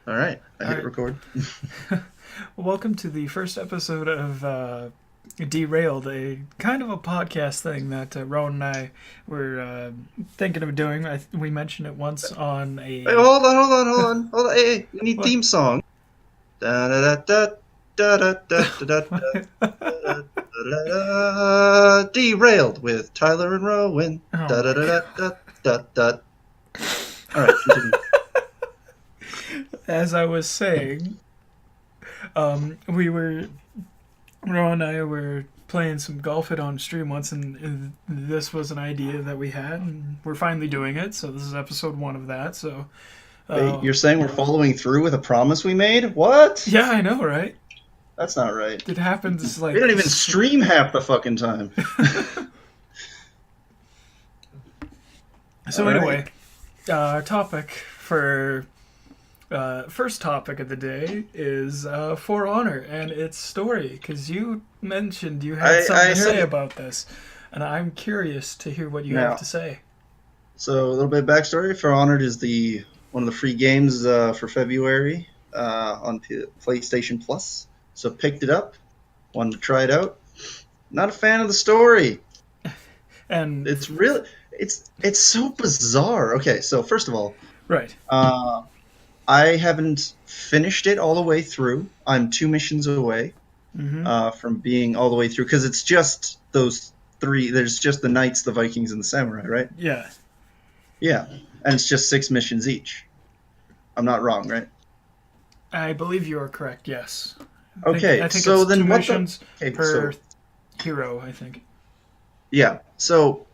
All right, I All hit right. record. Welcome to the first episode of Derailed, a kind of a podcast thing that Rowan and I were thinking of doing. We mentioned it once on Wait, a. hold on. Hey, we need What? theme song. Da da da da da da da da da da da. Derailed with Tyler and Rowan. Oh Da da my da da god. da da da. All right, continue. As I was saying, we were. Rowan and I were playing some golf it on stream once, and this was an idea that we had, and we're finally doing it. So this is episode one of that. So, Wait, uh, you're saying we're following through with a promise we made? What? yeah, I know, right? That's not right. It happens We like. don't even stream half the fucking time. So All right. anyway, our topic for first topic of the day is For Honor and its story. Because you mentioned you had something I to say heard about this, and I'm curious to hear what you have now. to say. So a little bit of backstory. For Honored is the one of the free games for February on PlayStation Plus. So picked it up, wanted to try it out. Not a fan of the story. And It's really it's so bizarre. Okay, so first of all, right, uh, I haven't finished it all the way through. I'm 2 missions away mm-hmm. from being all the way through because it's just those three. There's just the knights, the Vikings, and the samurai, right? Yeah, Yeah, and it's just 6 missions each. I'm not wrong, right? I believe you are correct. Yes, Okay, I think so it's two then what the? missions Okay, per so hero. I think. yeah, so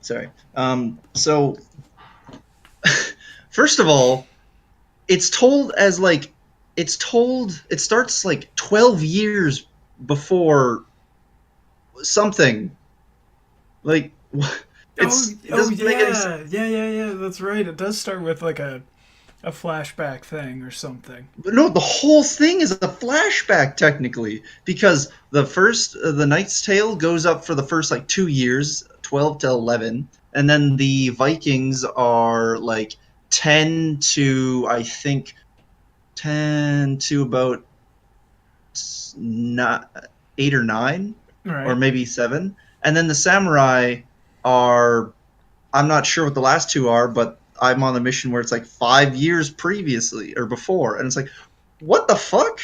sorry. So first of all, it's told as like it's told. It starts like 12 years before something. Like Oh, it oh doesn't make any sense. yeah. That's right. It does start with like a flashback thing or something. But no, the whole thing is a flashback technically because the Knight's Tale goes up for the first like 2 years, 12 to 11, and then the Vikings are like 10 to I think 10 to about not 8 or 9, or Right. maybe 7, and then the samurai are I'm not sure what the last two are, but I'm on a mission where it's like 5 years previously or before, and it's like, what the fuck?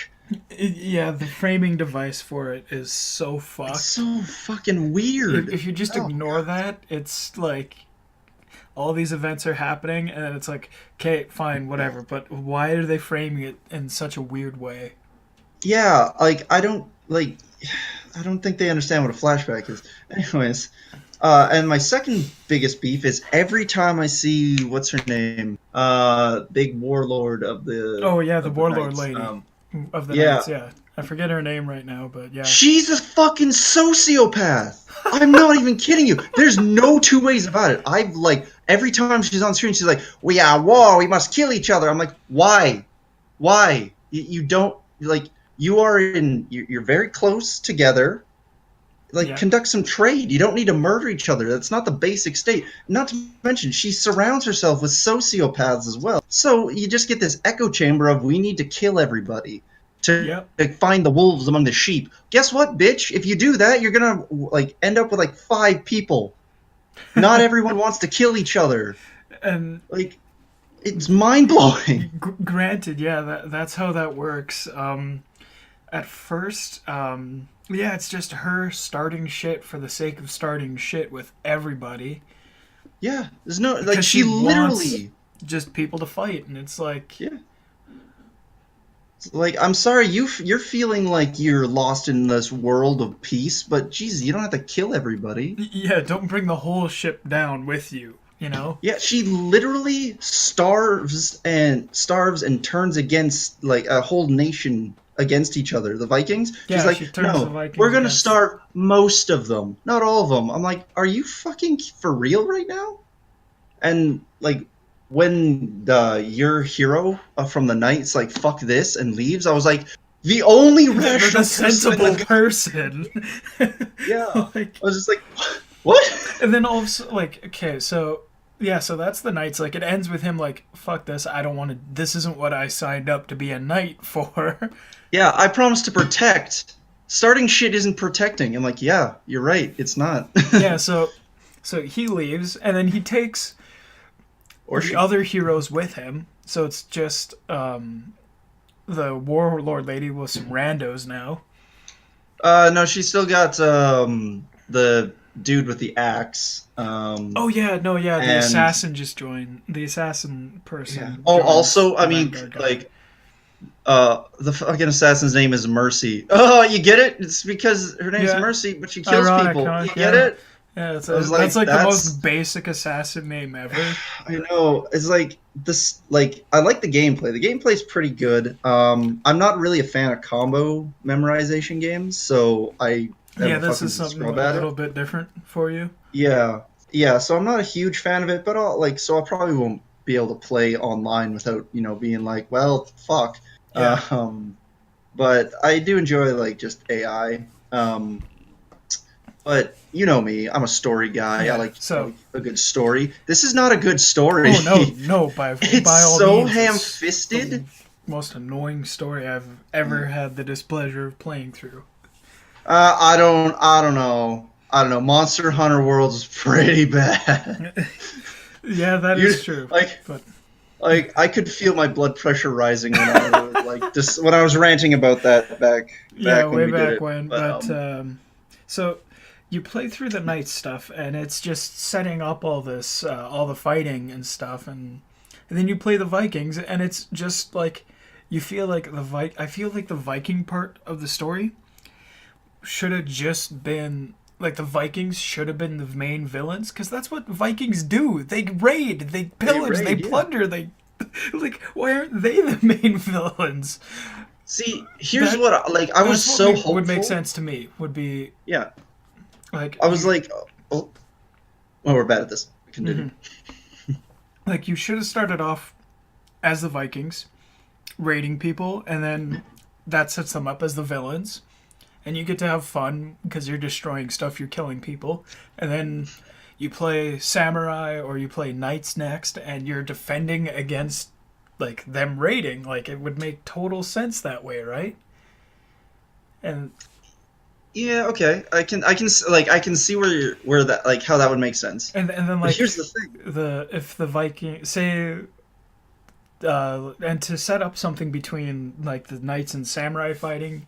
Yeah, the framing device for it is so It's fucked. so fucking weird. If you just Oh ignore that, it's like all these events are happening, and then it's like, okay, fine, whatever. But why are they framing it in such a weird way? yeah, like I don't think they understand what a flashback is. Anyways, and my second biggest beef is every time I see what's her name, big warlord Oh yeah, the of the warlord knights. lady of the Yeah, knights. Yeah, I forget her name right now, but yeah. she's a fucking sociopath. I'm not even kidding you. There's no two ways about it. I've like every time she's on screen, she's like, "We are at war. We must kill each other." I'm like, "Why? Why? You don't like. You are in. You're very close together. Like, Yeah, conduct some trade. You don't need to murder each other. That's not the basic state. Not to mention, she surrounds herself with sociopaths as well. So you just get this echo chamber of we need to kill everybody yep. to find the wolves among the sheep. Guess what, bitch? If you do that, you're gonna like end up with like 5 people. Not everyone wants to kill each other. And Like, it's mind blowing. granted, yeah, that's how that works. At first, yeah, it's just her starting shit for the sake of starting shit with everybody Yeah, there's no like because she she wants literally. just people to fight, and it's like, Yeah. Like, I'm sorry, you're feeling like you're lost in this world of peace, but Jesus, you don't have to kill everybody. yeah, don't bring the whole ship down with you, you know? Yeah, she literally starves and turns against like a whole nation against each other. The Vikings. She's Yeah, like, she turns the no, we're Vikings gonna against. starve most of them, not all of them. I'm like, are you fucking for real right now? And like when your hero from the Knights like fuck this and leaves, I was like, the only The rational person in sensible the person. yeah. I Like, was just like, what? and then also, like, okay, so Yeah, so that's the knights. Like, it ends with him like, "Fuck this! I don't want to. This isn't what I signed up to be a knight for." Yeah, I promised to protect. Starting shit isn't protecting. I'm like, yeah, you're right. It's not. Yeah, so he leaves, and then he takes Or the she. other heroes with him. So it's just the warlord lady with some randos now. No, she's still got the dude with the axe. Oh yeah, no, yeah, the And assassin just joined. The assassin yeah. person. Oh, Joins also, I the mean, Vanguard guy. like, the fucking assassin's name is Mercy. Oh, you get it? It's because her name's Yeah, Mercy, but she kills ironic, people. huh? You get Yeah, it? yeah. I was That's like, like the that's. most basic assassin name ever. I know. It's like this. Like, I like the gameplay. The gameplay's pretty good. I'm not really a fan of combo memorization games, so I am Yeah, a this is fucking something scrub a at it. little bit different for you. Yeah, yeah. So I'm not a huge fan of it, but I probably won't be able to play online without being like, well, fuck. Yeah, Um, but I do enjoy like just AI. But you know me, I'm a story guy. I yeah. like So, a good story. This is not a good story. oh no, no, It's by all so means, it's the ham-fisted. most annoying story I've ever had the displeasure of playing through. I don't know. Monster Hunter World is pretty bad. Yeah, that You is true. like But like I could feel my blood pressure rising when I was like just when I was ranting about that yeah, back when way we did back it. when. But But so you play through the night stuff, and it's just setting up all this, all the fighting and stuff, and then you play the Vikings, and it's just like you feel like I feel like the Viking part of the story should have just been like the Vikings should have been the main villains because that's what Vikings do. They raid, they they pillage, they raid, yeah. plunder, they like why aren't they the main villains? See, here's That what I was that's what so would make hopeful. sense to me. Would be Yeah, like I was you, like, oh, we're bad at this. Continue. mhm. Like you should have started off as the Vikings, raiding people, and then that sets them up as the villains, and you get to have fun because you're destroying stuff, you're killing people, and then you play samurai or you play knights next, and you're defending against like them raiding. Like it would make total sense that way, right? And Yeah, okay. I can see where that like how that would make sense. and then But like here's the thing. the if the Viking say and to set up something between like the knights and samurai fighting,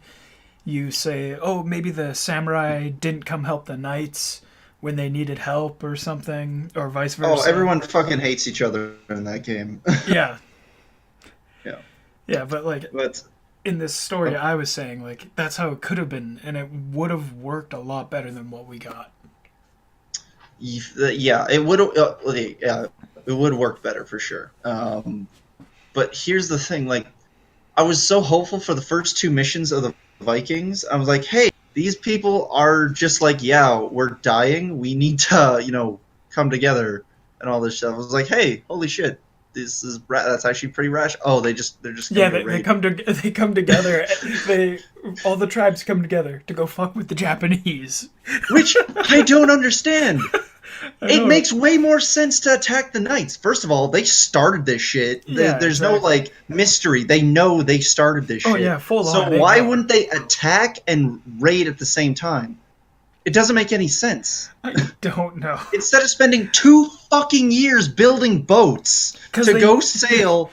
you say, oh, maybe the samurai didn't come help the knights when they needed help or something, or vice Oh, versa. everyone fucking hates each other in that game. Yeah, Yeah. yeah, but like But in this story, uh, I was saying like that's how it could have been, and it would have worked a lot better than what we got. yeah, yeah, it would work better for sure. But here's the thing, like I was so hopeful for the first two missions of the Vikings. I was like, hey, these people are just like, yeah, we're dying. We need to, come together and all this stuff. I was like, hey, holy shit, that's actually pretty rash. Oh, they're just gonna Yeah, go they raid. come to they come together. They all the tribes come together to go fuck with the Japanese. Which I don't understand. I It know. makes way more sense to attack the knights. First of all, they started this shit. Yeah, There's no exactly. like mystery. They know they started this Oh shit. yeah, full on. So They why know. wouldn't they attack and raid at the same time? It doesn't make any sense. I don't know. Instead of spending 2 fucking years building boats Because to they go sail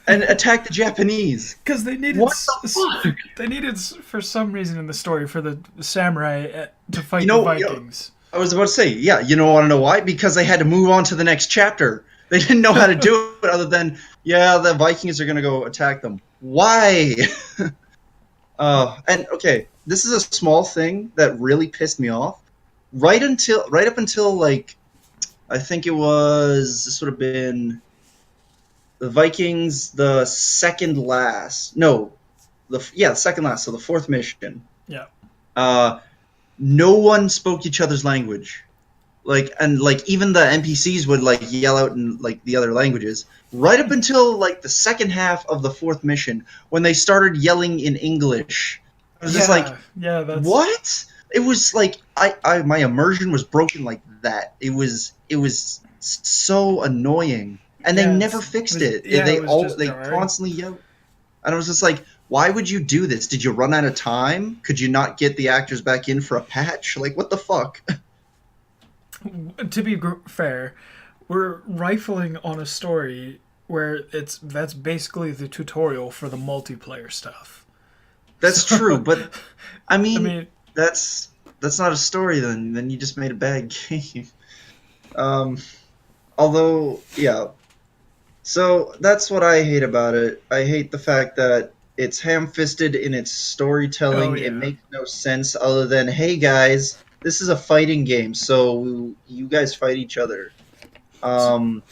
and attack the Japanese. because they needed What the fuck? they needed for some reason in the story for the samurai to fight You the know, Vikings. I was about to say, yeah, you don't want to know why? Because they had to move on to the next chapter. They didn't know how to do it other than, yeah, the Vikings are going to go attack them. Why? And okay, this is a small thing that really pissed me off. Right up until like, I think this would have been the Vikings, the second last. No, second last. So the fourth mission. Yeah. Uh, no one spoke each other's language. Like even the NPCs would like yell out in like the other languages. Right up until like the second half of the fourth mission, when they started yelling in English, I was just like, yeah, that's what? It was like I my immersion was broken like that. It was so annoying, and they Yeah, never fixed it. it was just They jarring. constantly yell, and I was just like, why would you do this? Did you run out of time? Could you not get the actors back in for a patch? Like, what the fuck? To be fair, we're rifling on a story where that's basically the tutorial for the multiplayer stuff. That's true, So, but I I mean, mean, that's that's not a story then. Then you just made a bad game. Um, although, yeah. So that's what I hate about it. I hate the fact that it's ham-fisted in its oh storytelling. It yeah, makes no sense other than, hey guys, this is a fighting game, so you guys fight each other. Um,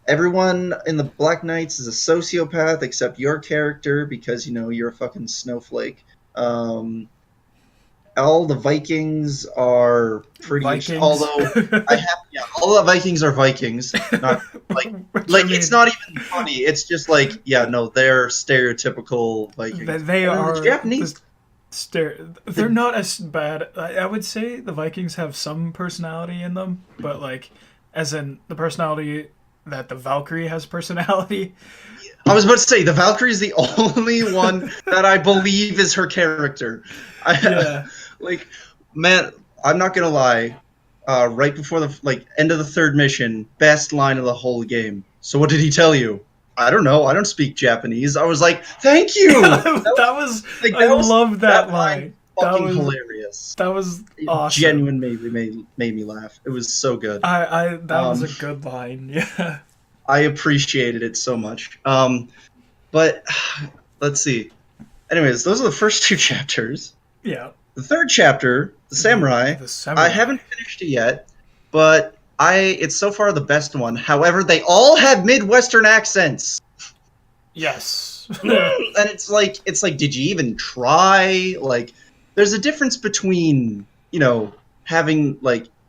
Everyone in the Black Knights is a sociopath except your character because you're a fucking snowflake. Um, all the Vikings are Vikings. although all the Vikings are Vikings, not like Which I it's mean, not even funny. It's just like, yeah, no, they're stereotypical Vikings. they And then the are Japanese, they're the not as bad. I would say the Vikings have some personality in them, but like, as in the personality that the Valkyrie has personality. I was about to say the Valkyrie is the only one that I believe is her character. I Yeah, like, man, I'm not gonna lie. Right before the end of the third mission, best line of the whole game. So what did he tell you? I don't know. I don't speak Japanese. I was like, thank you. that was. I That was love that that line line. fucking hilarious. That was It awesome. genuinely made me laugh. It was so good. I that was Um, a good line. Yeah. I appreciated it so much. But let's see. Anyways, those are the first two chapters. Yeah. The third chapter, the samurai, The I samurai. haven't finished it yet, but it's so far the best one. However, they all have Midwestern accents. Yes. And it's like did you even try? Like there's a difference between, having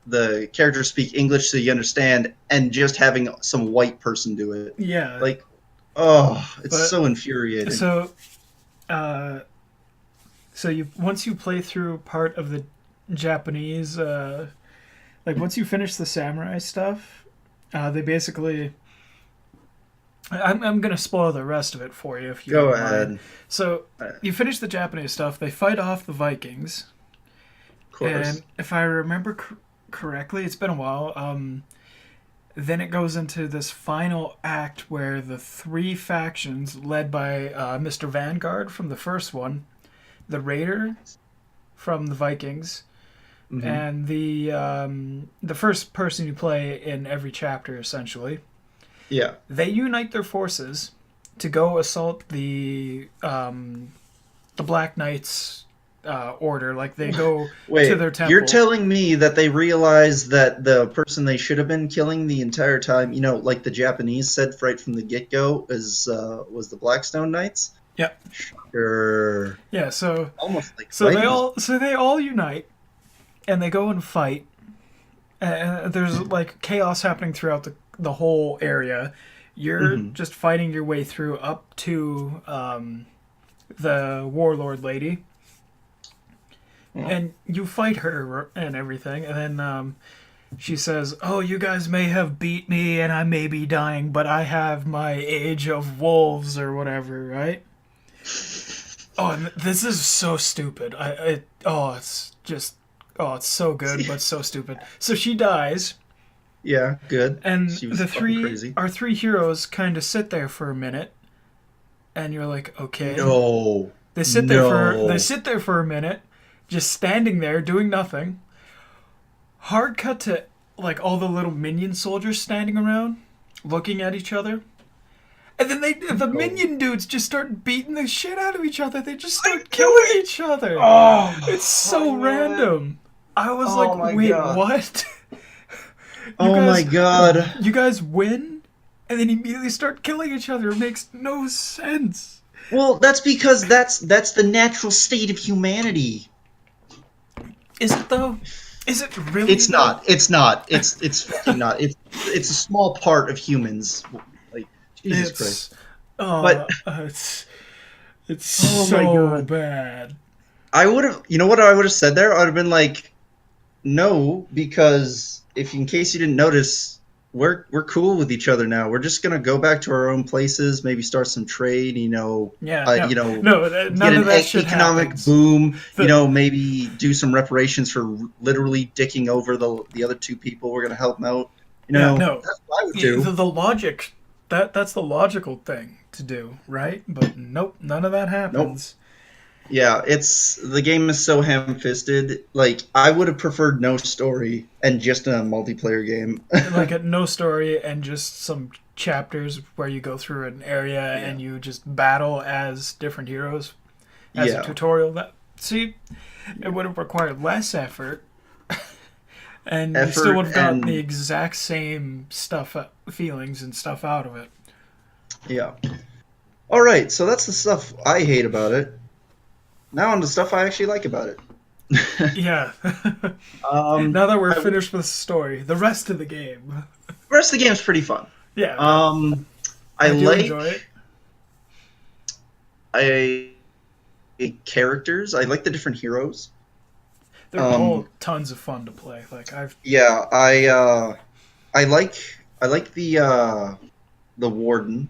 the characters speak English so you understand and just having some white person do it. Yeah. Like, oh, it's But so infuriating. so uh so you once you play through part of the Japanese like once you finish the samurai stuff, they basically I'm gonna spoil the rest of it for you if you Go don't mind. ahead. So Of you finish the Japanese stuff. They fight off the Vikings, course. and if I remember correctly, it's been a while. Then it goes into this final act where the three factions, led by Mr. Vanguard from the first one, the Raider from the Vikings, Hmm. and the first person you play in every chapter, essentially, Yeah. they unite their forces to go assault the Black Knights order. Like they go to Wait, their you're temple. telling me that they realized that the person they should have been killing the entire time, like the Japanese said right from the get-go, was the Blackstone Knights? Yeah, Or yeah. almost like fighting. So they all unite and they go and fight. And there's like chaos happening throughout the whole area. You're Hmm. just fighting your way through up to the warlord lady, and you fight her and everything, and then she says, "Oh, you guys may have beat me, and I may be dying, but I have my age of wolves or whatever, right?" Oh, and this is so stupid. It's just, it's so good, but so stupid. So she dies, Yeah, good. and She was fucking crazy. our three heroes kind of sit there for a minute, and you're like, okay. No. They No. sit there for a minute, just standing there doing nothing. Hard cut to like all the little minion soldiers standing around, looking at each other. And then the No. minion dudes just start beating the shit out of each other. They just I start knew killing it! each other. Oh, It's I so knew it. random. I was Oh like, my wait, god. what? you Oh my guys, god. you guys win, and then immediately start killing each other. It makes no sense. Well, that's because that's the natural state of humanity. Is it though? Is it really It's though? not. It's not. It's fucking not. It's a small part of humans. Like, Jesus Christ. It's But it's oh my so god. bad. I would have, you know what I would have said there? I would have been like, no, because if in case you didn't notice, we're cool with each other now. We're just gonna go back to our own places, maybe start some trade. Yeah, no, You know, no, get none an of that shit economic happens. boom. The Maybe do some reparations for literally dicking over the other two people. We're gonna help them out. Yeah, no, That's what I would do. the logic that's the logical thing to do, right? But nope, none of that Nope. happens. Yeah, it's the game is so ham-fisted. Like I would have preferred no story and just a multiplayer game. Like a no story and just some chapters where you go through an area Yeah. and you just battle as different heroes as a Yeah. tutorial. That see, it Yeah. would have required less effort, and you still Effort would have gotten the and exact same stuff, feelings and stuff out of it. yeah. All right, so that's the stuff I hate about it. Now on the stuff I actually like about it. Yeah. um, Now that we're I, the finished with the story, the rest of the game. rest of the game's pretty fun. Yeah, no, Um, I I do like enjoy it. I characters. I like the different heroes. They're all Um, tons of fun to play. Like I've yeah, I like the warden.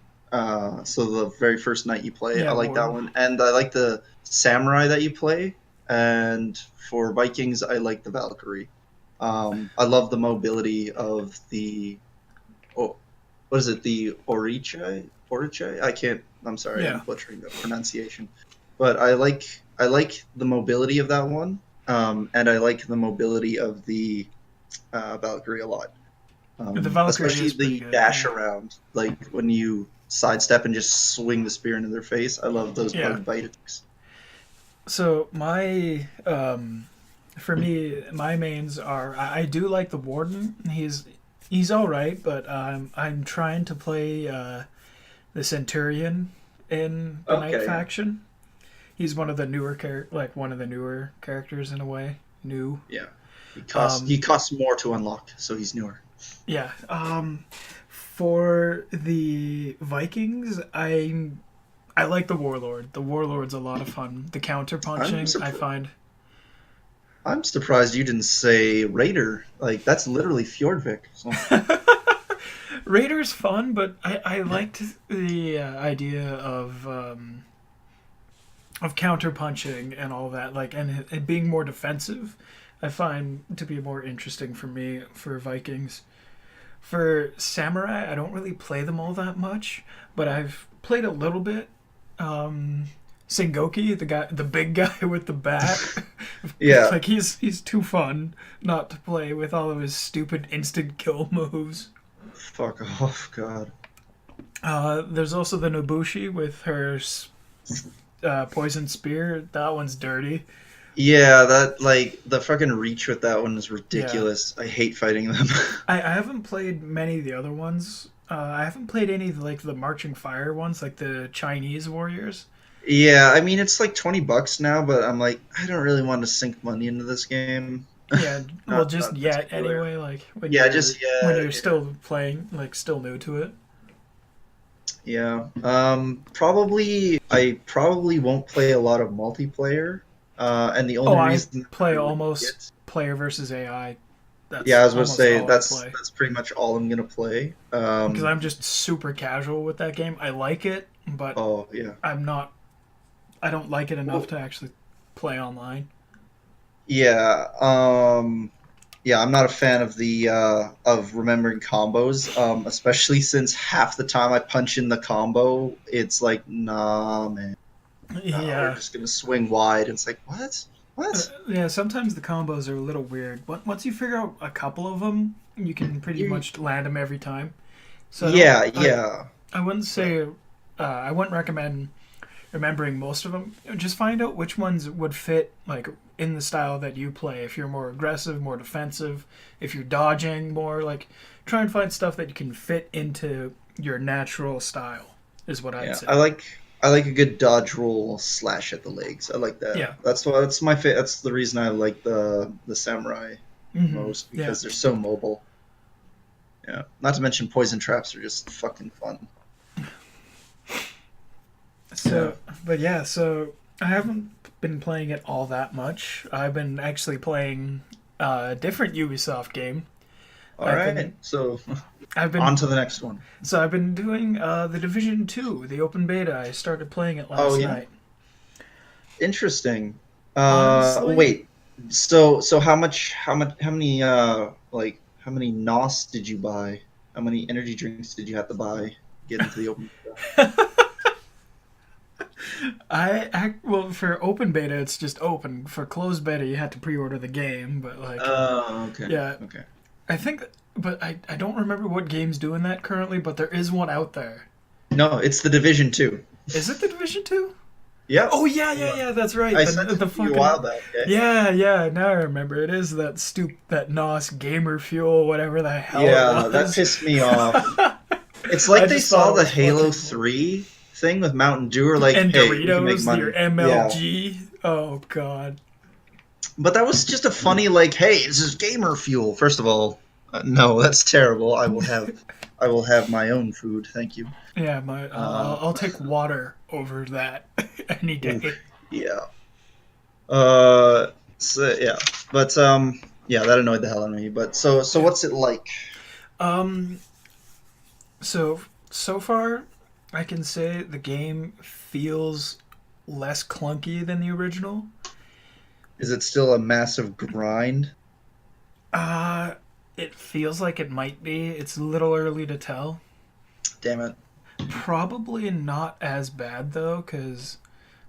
So the very first night you play, I yeah, like that Warden. one, and I like the samurai that you play. And for Vikings, I like the Valkyrie. I love the mobility of the oh, what is it? The Oriche? Oriche? I can't. I'm sorry, I'm Yeah, butchering the pronunciation. But I like the mobility of that one, and I like the mobility of the Valkyrie a lot. the Valkyrie Especially is pretty the good. dash Yeah, around, like when you sidestep and just swing the spear into their face. I love those yeah. bug bite attacks. So my for me, my mains are I do like the Warden. He's all right, but I'm trying to play the Centurion in the Knight Okay, yeah, faction. He's one of the newer one of the newer characters in a way. New. yeah. He Um, costs more to unlock, so he's newer. yeah. For the Vikings, I like the Warlord. The Warlord's a lot of fun. The counter I'm punching, I surprised. find. I'm surprised you didn't say Raider. Like that's literally Fjordvik. So Raider's fun, but I liked the idea of counter punching and all that, like and it being more defensive. I find to be more interesting for me for Vikings. For Samurai, I don't really play them all that much, but I've played a little bit. Um, Sengoki, the big guy with the bat, yeah, like he's too fun not to play with all of his stupid instant kill moves. fuck off, God. There's also the Nobushi with her poison spear. That one's dirty. Yeah, that like the fucking reach with that one is Yeah, ridiculous. I hate fighting them. I haven't played many of the other ones. I haven't played any of like the Marching Fire ones, like the Chinese warriors. Yeah, I mean it's like $20 now, but I'm like I don't really want to sink money into this game. Yeah, well, just Not yet particular. anyway. Like Yeah, just when yeah, you're still playing, like still new to it. yeah. I probably won't play a lot of multiplayer. And the Oh, only I reason I play really almost get player versus AI. yeah, That's I was going to almost say all I play that's pretty much all I'm gonna play. because I'm just super casual with that game. I like it, but Oh yeah, I'm not. I don't like it enough well, to actually play online. yeah, yeah. I'm not a fan of the of remembering combos, especially since half the time I punch in the combo, it's like nah, man, nah, we're Yeah, just gonna swing wide. And it's like what, what? yeah. Sometimes the combos are a little weird, but once you figure out a couple of them, you can pretty You, much land them every time. So I don't. yeah, yeah, I wouldn't say. I wouldn't recommend remembering most of them. Just find out which ones would fit like in the style that you play. If you're more aggressive, more defensive, if you're dodging more, like try and find stuff that you can fit into your natural style. Is what I'd yeah. say. I like a good dodge roll slash at the legs. I like that. Yeah. That's my that's the reason I like the samurai most Yeah. because they're so mobile. Yeah. Not to mention poison traps are just fucking fun. Yeah. So, but yeah, so I haven't been playing it all that much. I've been actually playing a different Ubisoft game. All I've right. been So I've on been to the next one. so I've been doing the Division 2, the open beta. I started playing it Oh last yeah. night. Interesting. Honestly, Wait. So how many NOS did you buy? How many energy drinks did you have to buy to get into the open beta? well, for open beta it's just open. For closed beta you had to pre-order the game, but like Okay. yeah, Okay. I think but I don't remember what game's doing that currently, but there is one out there. No, it's the Division 2. Is it the Division 2? Yep. Oh yeah, yeah, Yeah. yeah, that's right. I The sent it the to you a while fucking back. Okay. yeah, yeah, now I remember. It is that NOS gamer fuel, whatever the hell it Yeah, that was. pissed me off. It's I like they just thought saw it the was Halo fucking funny. 3 thing with Mountain Dew, or like, And hey, we can make Doritos, your money. Yeah. MLG. Oh god. But that was just a funny, like, hey, this is gamer fuel. First of all, no, that's terrible. I will have my own food, thank you. Yeah, Uh, I'll take water over that any oof, day. yeah. So, yeah, but yeah, that annoyed the hell out of me. But so Yeah. what's it like? Um. So far, I can say the game feels less clunky than the original. Is it still a massive grind? Uh, it feels like it might be. It's a little early to tell. Damn it. Probably not as bad though, cause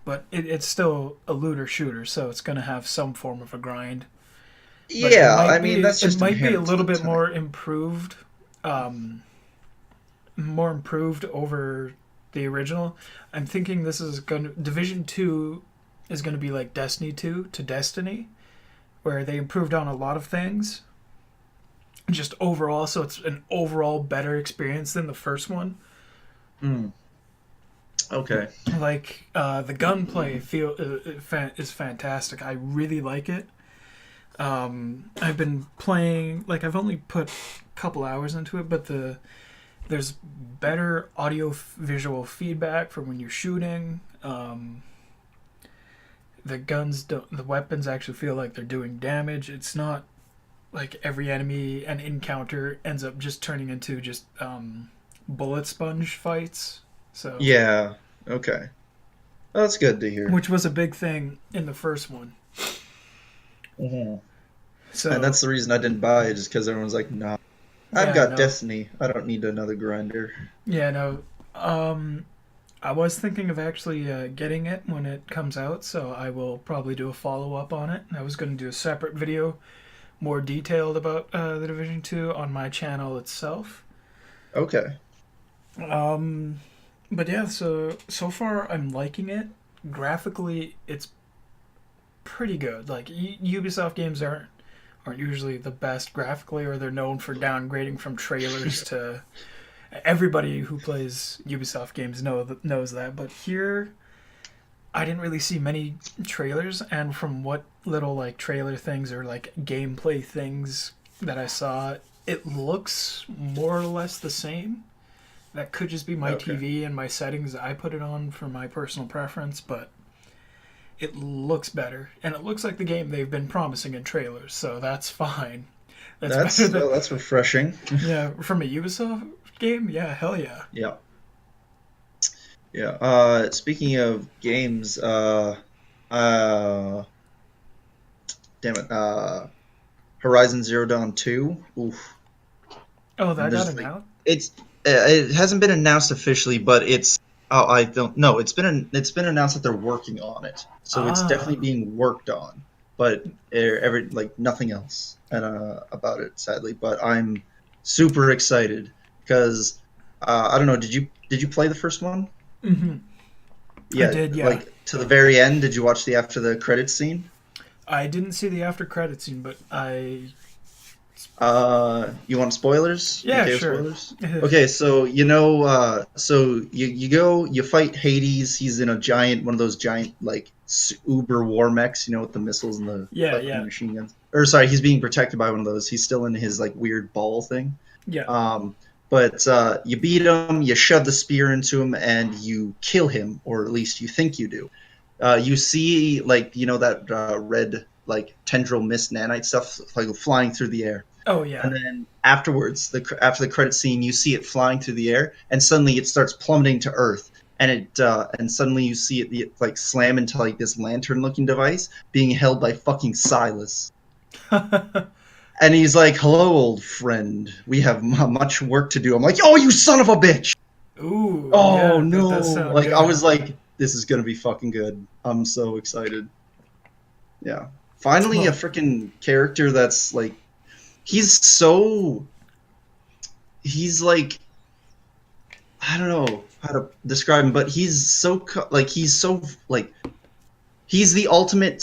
but it's still a looter shooter, so it's gonna have some form of a grind. But Yeah, I mean that's it just might be a inherent to little the bit type. more improved, um, more improved over the original. I'm thinking this is going to Division 2 is going to be like Destiny 2 to Destiny, where they improved on a lot of things just overall, so it's an overall better experience than the first one. Hmm. Okay. Like the gunplay is fantastic. I really like it. I've been playing like I've only put a couple hours into it, but there's better audio visual feedback for when you're shooting. The weapons actually feel like they're doing damage. It's not like every enemy and encounter ends up just turning into just bullet sponge fights. So, Yeah. Okay. Well, that's good to hear. which was a big thing in the first one. Hmm. And So, that's the reason I didn't buy it, just because everyone's like, "Nah, I've yeah, got no, Destiny. I don't need another grinder." yeah, no. I was thinking of actually getting it when it comes out, so I will probably do a follow up on it. I was going to do a separate video, more detailed about the Division 2 on my channel itself. Okay. Um, but yeah, so far I'm liking it. Graphically, it's pretty good. Like Ubisoft games aren't usually the best graphically, or they're known for downgrading from trailers to. Everybody who plays Ubisoft games knows that, but here I didn't really see many trailers, and from what little like trailer things or like gameplay things that I saw, it looks more or less the same. That could just be my Okay. TV and my settings. I put it on for my personal preference, but it looks better, and it looks like the game they've been promising in trailers, so that's fine. That's better That's than well, that's refreshing. yeah from a Ubisoft game. Yeah, hell yeah. Yeah. Yeah. Speaking of games, uh, damn it, Horizon Zero Dawn 2. Oof. Oh, And that got there's like announced. it hasn't been announced officially, but it's oh I don't know. It's been announced that they're working on it, so it's definitely Ah, being worked on. But every like nothing else about it, sadly. But I'm super excited because I don't know. Did you play the first one? I Yeah, did. Yeah, like to the very end. Did you watch the after the credits scene? I didn't see the after credit scene, but I You want spoilers? You yeah, okay with sure. spoilers? Okay, so you go, you fight Hades. He's in a giant, one of those giant like uber war mechs, with the missiles and the Yeah, fucking yeah, machine guns. Or sorry, he's being protected by one of those. He's still in his like weird ball thing. yeah. But you beat him, you shove the spear into him, and you kill him, or at least you think you do. You see like that red like tendril mist nanite stuff like flying through the air. Oh And yeah. then afterwards, after the credit scene, you see it flying through the air, and suddenly it starts plummeting to Earth, and suddenly you see it like slam into like this lantern-looking device being held by fucking Silas. And he's like, "Hello, old friend. We have much work to do." I'm like, "Oh, you son of a bitch!" Ooh, Oh yeah, no! that does sound Like I good. was like, "This is gonna be fucking good." I'm so excited. Yeah, finally a Well, freaking character that's like, he's so he's like, I don't know how to describe him, but he's so like he's so like he's the ultimate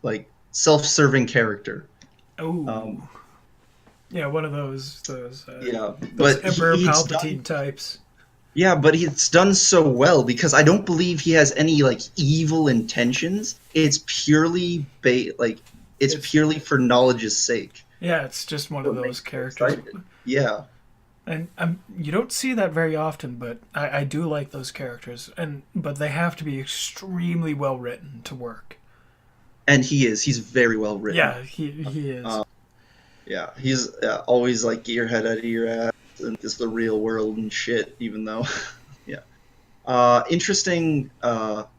like self-serving character. oh, Um, yeah, one of those yeah, those but Emperor he's done. Palpatine types. Yeah, but he's done so well because I don't believe he has any like evil intentions. It's It's purely for knowledge's sake. yeah, it's just one of What those makes me characters, excited? Yeah, and you don't see that very often. But I do like those characters, and but they have to be extremely well written to work. and he's very well written. Yeah, he is. Uh, yeah, he's always like, get your head out of your ass and it's the real world and shit. Even though, yeah, interesting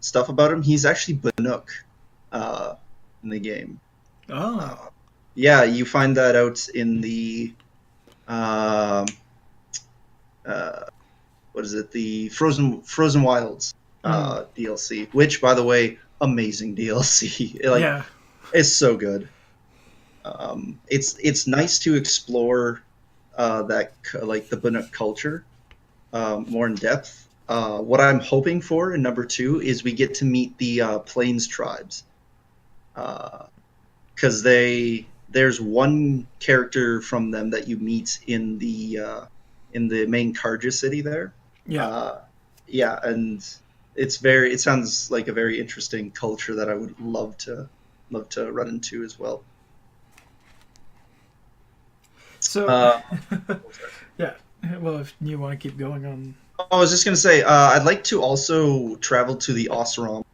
stuff about him. He's actually Banuk uh, in the game. Oh, Uh, yeah, you find that out in the um, uh, what is it? The Frozen Wilds mm, DLC, which, by the way, amazing DLC. Like, yeah. it's so good. It's nice to explore like the Banuk culture more in depth. What I'm hoping for in number two is we get to meet the Plains tribes, because there's one character from them that you meet in the main Karja city there. Yeah. Uh, yeah, and it sounds like a very interesting culture that I would love to run into as well. So, Uh, yeah. Well, if you want to keep going on, I was just gonna say, I'd like to also travel to the Oseram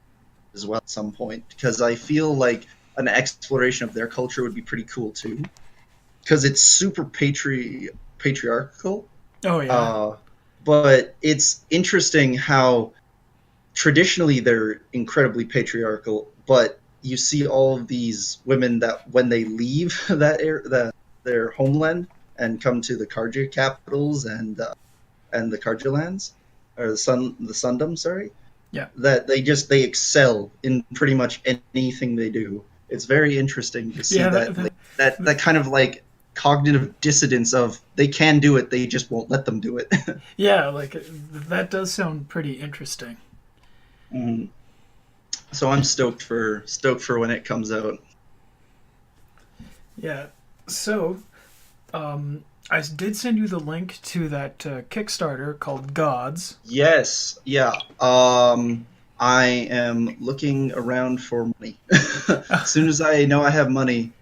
as well at some point because I feel like an exploration of their culture would be pretty cool too. Because it's super patriarchal, oh yeah, uh, but it's interesting how traditionally they're incredibly patriarchal, but you see all of these women that when they leave their homeland and come to the Karja capitals and the Karja lands or the Sundom, sorry, yeah, that they excel in pretty much anything they do. It's very interesting to see yeah. that like, that kind of like cognitive dissonance of they can do it, they just won't let them do it. Yeah, like that does sound pretty interesting. Mm. So I'm stoked for when it comes out. Yeah. So, I did send you the link to that Kickstarter called Gods. Yes, yeah. I am looking around for money. As soon as I know I have money,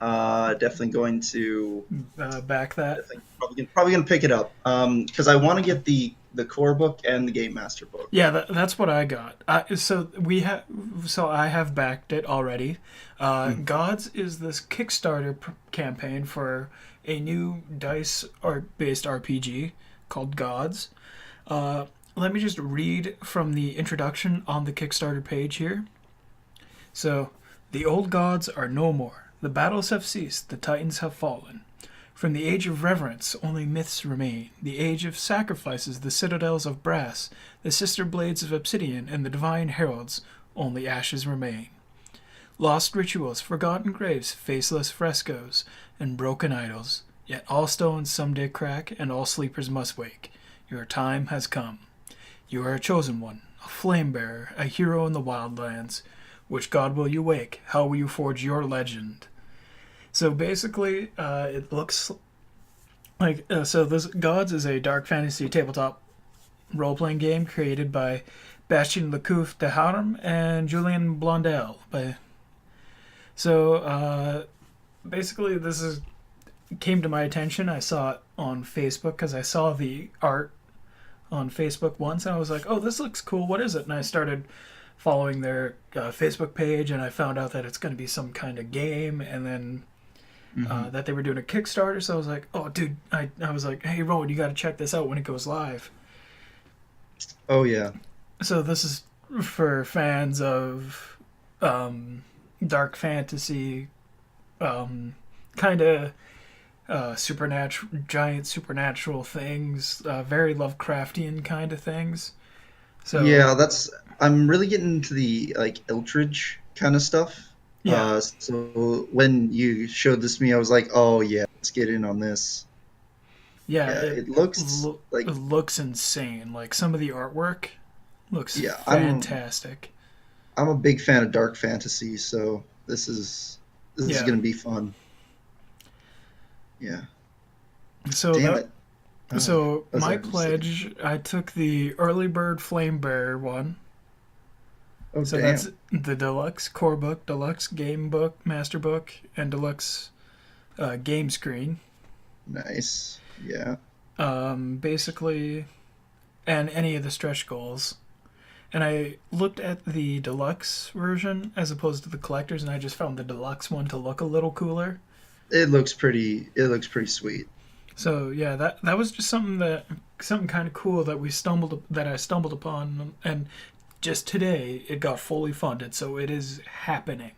definitely going to Back that. definitely probably gonna pick it up. Because I want to get the core book and the game master book. Yeah, that's what I got. So I have backed it already. Mm. Gods is this Kickstarter campaign for a new dice or based RPG called Gods. Uh, Let me just read from the introduction on the Kickstarter page here. So, the old gods are no more. The battles have ceased. The titans have fallen. From the age of reverence, only myths remain. The age of sacrifices, the citadels of brass, the sister blades of obsidian, and the divine heralds, only ashes remain. Lost rituals, forgotten graves, faceless frescoes, and broken idols. Yet all stones someday crack, and all sleepers must wake. Your time has come. You are a chosen one, a flame bearer, a hero in the wildlands. Which god will you wake? How will you forge your legend? So basically, it looks like so. This Gods is a dark fantasy tabletop role-playing game created by Bastien Lecouf de Harm and Julien Blondel. So basically, this is came to my attention. I saw it on Facebook because I saw the art on Facebook once, and I was like, "Oh, this looks cool. What is it?" And I started following their Facebook page, and I found out that it's going to be some kind of game, and then Hmm. that they were doing a Kickstarter. So I was like, oh, dude, I was like, hey, Rowan, you got to check this out when it goes live. Oh yeah. So this is for fans of dark fantasy, kind of supernatural, giant supernatural things, very Lovecraftian kind of things. So Yeah, that's I'm really getting into the like Eldritch kind of stuff. yeah, So when you showed this to me, I was like, oh yeah, let's get in on this. yeah, Yeah, it looks it like looks insane. Like some of the artwork looks yeah, fantastic. I'm a big fan of dark fantasy, so this is Yeah. gonna be fun. Yeah. So Damn that it. Oh, so that's my hard to say. pledge, I took the early bird flame bearer one. Oh So that's damn. the deluxe core book, deluxe game book, master book, and deluxe game screen. Nice. Yeah. Basically, and any of the stretch goals. And I looked at the deluxe version as opposed to the collectors, and I just found the deluxe one to look a little cooler. It looks pretty sweet. So yeah, that was just something kind of cool that I stumbled upon, and just today it got fully funded, so it is happening.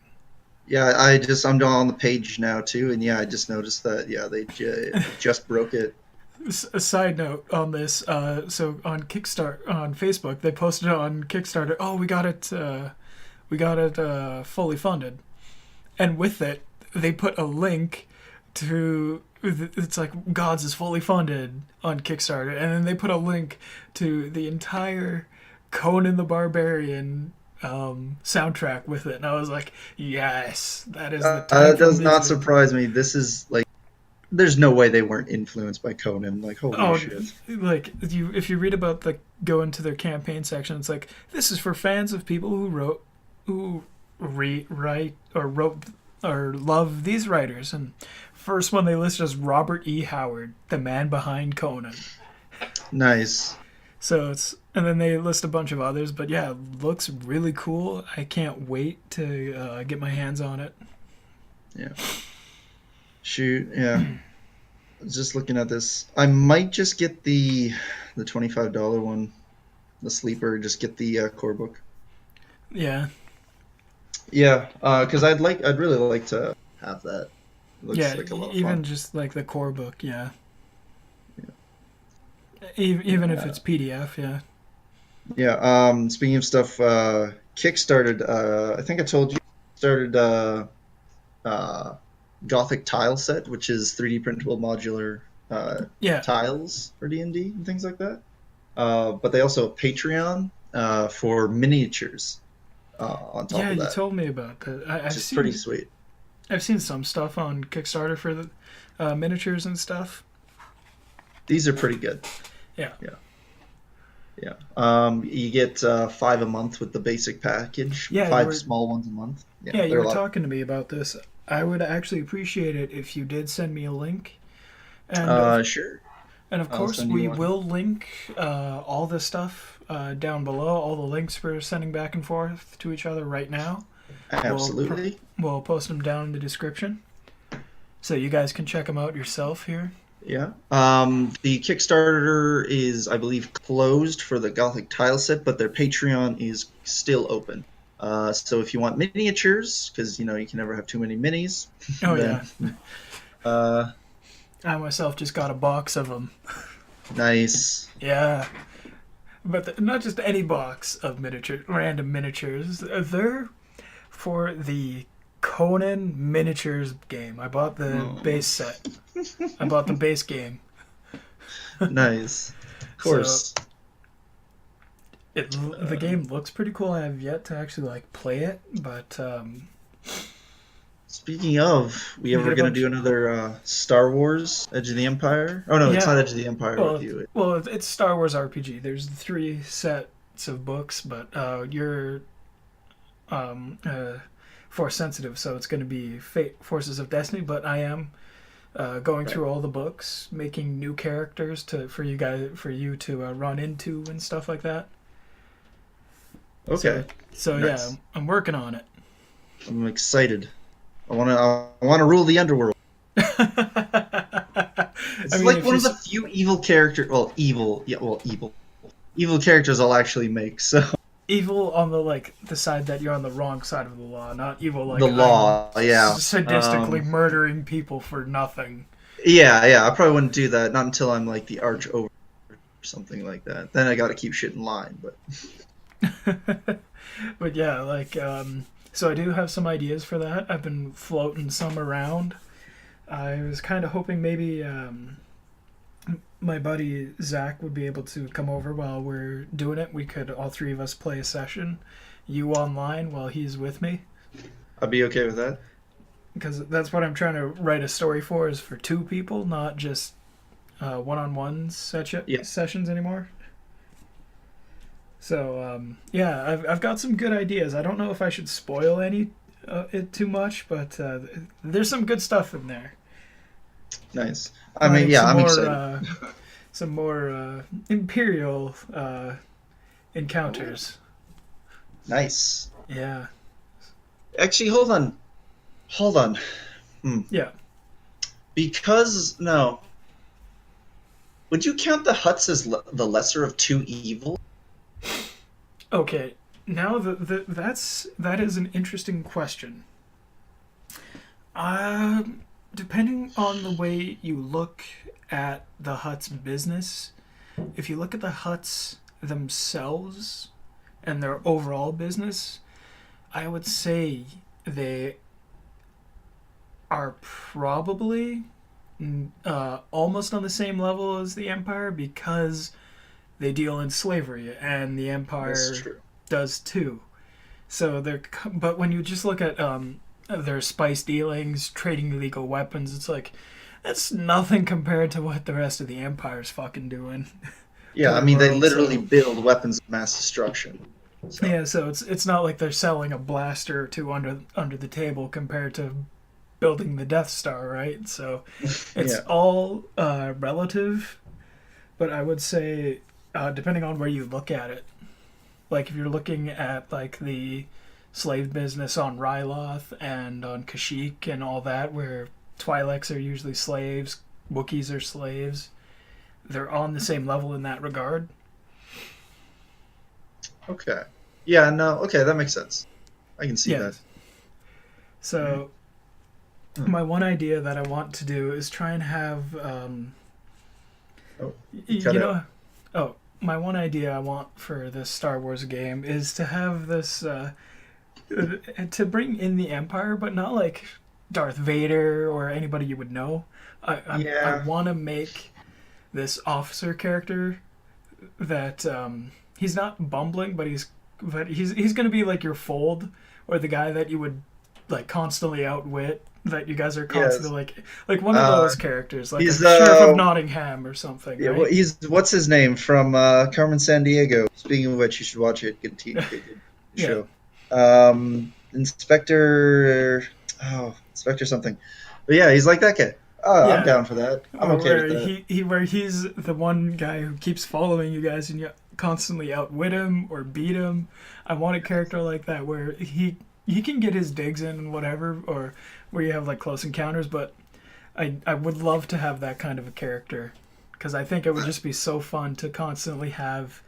Yeah, I'm on the page now too, and yeah, I just noticed that yeah, they just broke it. A side note on this, so on Kickstarter on Facebook, they posted on Kickstarter, oh, we got it fully funded, and with it, they put a link to it's like Gods is fully funded on Kickstarter, and then they put a link to the entire Conan the Barbarian soundtrack with it, and I was like, yes, that is the time It for does not misery. surprise me. This is like there's no way they weren't influenced by Conan. Like holy Oh, shit. like if you read about the go into their campaign section, it's like this is for fans of people who write or wrote or love these writers. And first one they list is Robert E. Howard, the man behind Conan. Nice. So it's and then they list a bunch of others, but yeah, it looks really cool. I can't wait to get my hands on it. Yeah. Shoot. Yeah. I was just looking at this. I might just get the $25 one, the sleeper. Just get the core book. Yeah, Yeah. Because I'd really like to have that. It looks yeah, like a lot of even fun. just like the core book, yeah. Even if Yeah. it's PDF, yeah. Yeah. Speaking of stuff, Kickstarted. I think I told you started uh, Gothic tile set, which is 3D printable modular Yeah, tiles for D&D and things like that. But they also have Patreon for miniatures on top yeah, of you that, told me about that. which is pretty sweet. I've seen some stuff on Kickstarter for the miniatures and stuff. These are pretty good. Yeah, Yeah, yeah. You get 5 a month with the basic package, yeah, you 5 were small ones a month. Yeah, yeah you they're a were lot. talking to me about this. I would actually appreciate it if you did send me a link, and Sure. of I'll course send you we one. will link all this stuff down below. All the links we're sending back and forth to each other right now. We'll Absolutely. we'll post them down in the description, so you guys can check them out yourself here. Yeah. The Kickstarter is, I believe, closed for the Gothic tile set, but their Patreon is still open. So if you want miniatures, because you can never have too many minis, Oh then yeah, uh, I myself just got a box of them. nice. Yeah, but not just any box of random miniatures. They're for the Conan miniatures game. I bought the Oh, base set. I bought the base game. nice. Of So course. the Uh, game looks pretty cool. I have yet to actually like play it, but Speaking of, we you get ever a gonna do bunch. another Star Wars Edge of the Empire? Oh no, it's Yeah, not Edge of the Empire with you. it's Star Wars RPG. There's three sets of books, but you're force sensitive, so it's going to be Fate Forces of Destiny. But I am going Right. through all the books, making new characters for you to run into and stuff like that. So Okay. yeah, Nice. I'm working on it. I'm excited. I wanna rule the underworld. I It's mean, like if one you of the few evil character. Well, evil. Yeah, well, evil characters I'll actually make. So evil on the like the side that you're on the wrong side of the law, not evil the like I'm law. Yeah. sadistically murdering people for nothing. Yeah. I probably wouldn't do that. Not until I'm like the arch over or something like that. Then I got to keep shit in line. But But yeah, like so I do have some ideas for that. I've been floating some around. I was kind of hoping maybe my buddy Zach would be able to come over while we're doing it. We could all three of us play a session, you online while he's with me, I'd be okay with that. because that's what I'm trying to write a story for, is for two people, not just one-on-one Yeah. sessions anymore. So yeah, I've got some good ideas. I don't know if I should spoil any it too much, but there's some good stuff in there. Nice. I mean, Planning yeah, I'm excited. some more imperial encounters. Nice. Yeah, Actually, hold on. Hmm. yeah. Because no, would you count the Huts as the lesser of two evil? Okay, now that is an interesting question. Depending on the way you look at the Huts business, if you look at the Huts themselves and their overall business, I would say they are probably almost on the same level as the Empire, because they deal in slavery and the That's Empire true. does too. So they're, but when you just look at their spice dealings, trading illegal weapons, it's like that's nothing compared to what the rest of the Empire's fucking doing to Yeah, I the mean they world. literally So build weapons of mass destruction. So yeah, so it's not like they're selling a blaster or two under the table compared to building the Death Star, right? So it's yeah, all relative, but I would say depending on where you look at it, like if you're looking at like the slave business on Ryloth and on Kashyyyk and all that, where Twi'leks are usually slaves, Wookiees are slaves, they're on the same level in that regard. okay. Yeah, no, okay, that makes sense. I can see that. Yes. So Hmm. my one idea that I want to do is try and have Oh, you you cut out. know, oh, my one idea I want for this Star Wars game is to have this to bring in the Empire, but not like Darth Vader or anybody you would know. I Yeah, want to make this officer character that he's not bumbling, but he's going to be like your fold, or the guy that you would like constantly outwit. That you guys are yes. constantly like one of Uh, those characters, like he's a sheriff of Nottingham or something, yeah, well, right? he's what's his name from Carmen San Diego. Speaking of which, you should watch it. Good Yeah, show. Inspector, Inspector something. But yeah, he's like that guy. Oh, I'm yeah. down for that. I'm Or okay with where that. where he's the one guy who keeps following you guys and you constantly outwit him or beat him. I want a character like that where he can get his digs in and whatever, or where you have like close encounters. But I would love to have that kind of a character, because I think it would just be so fun to constantly have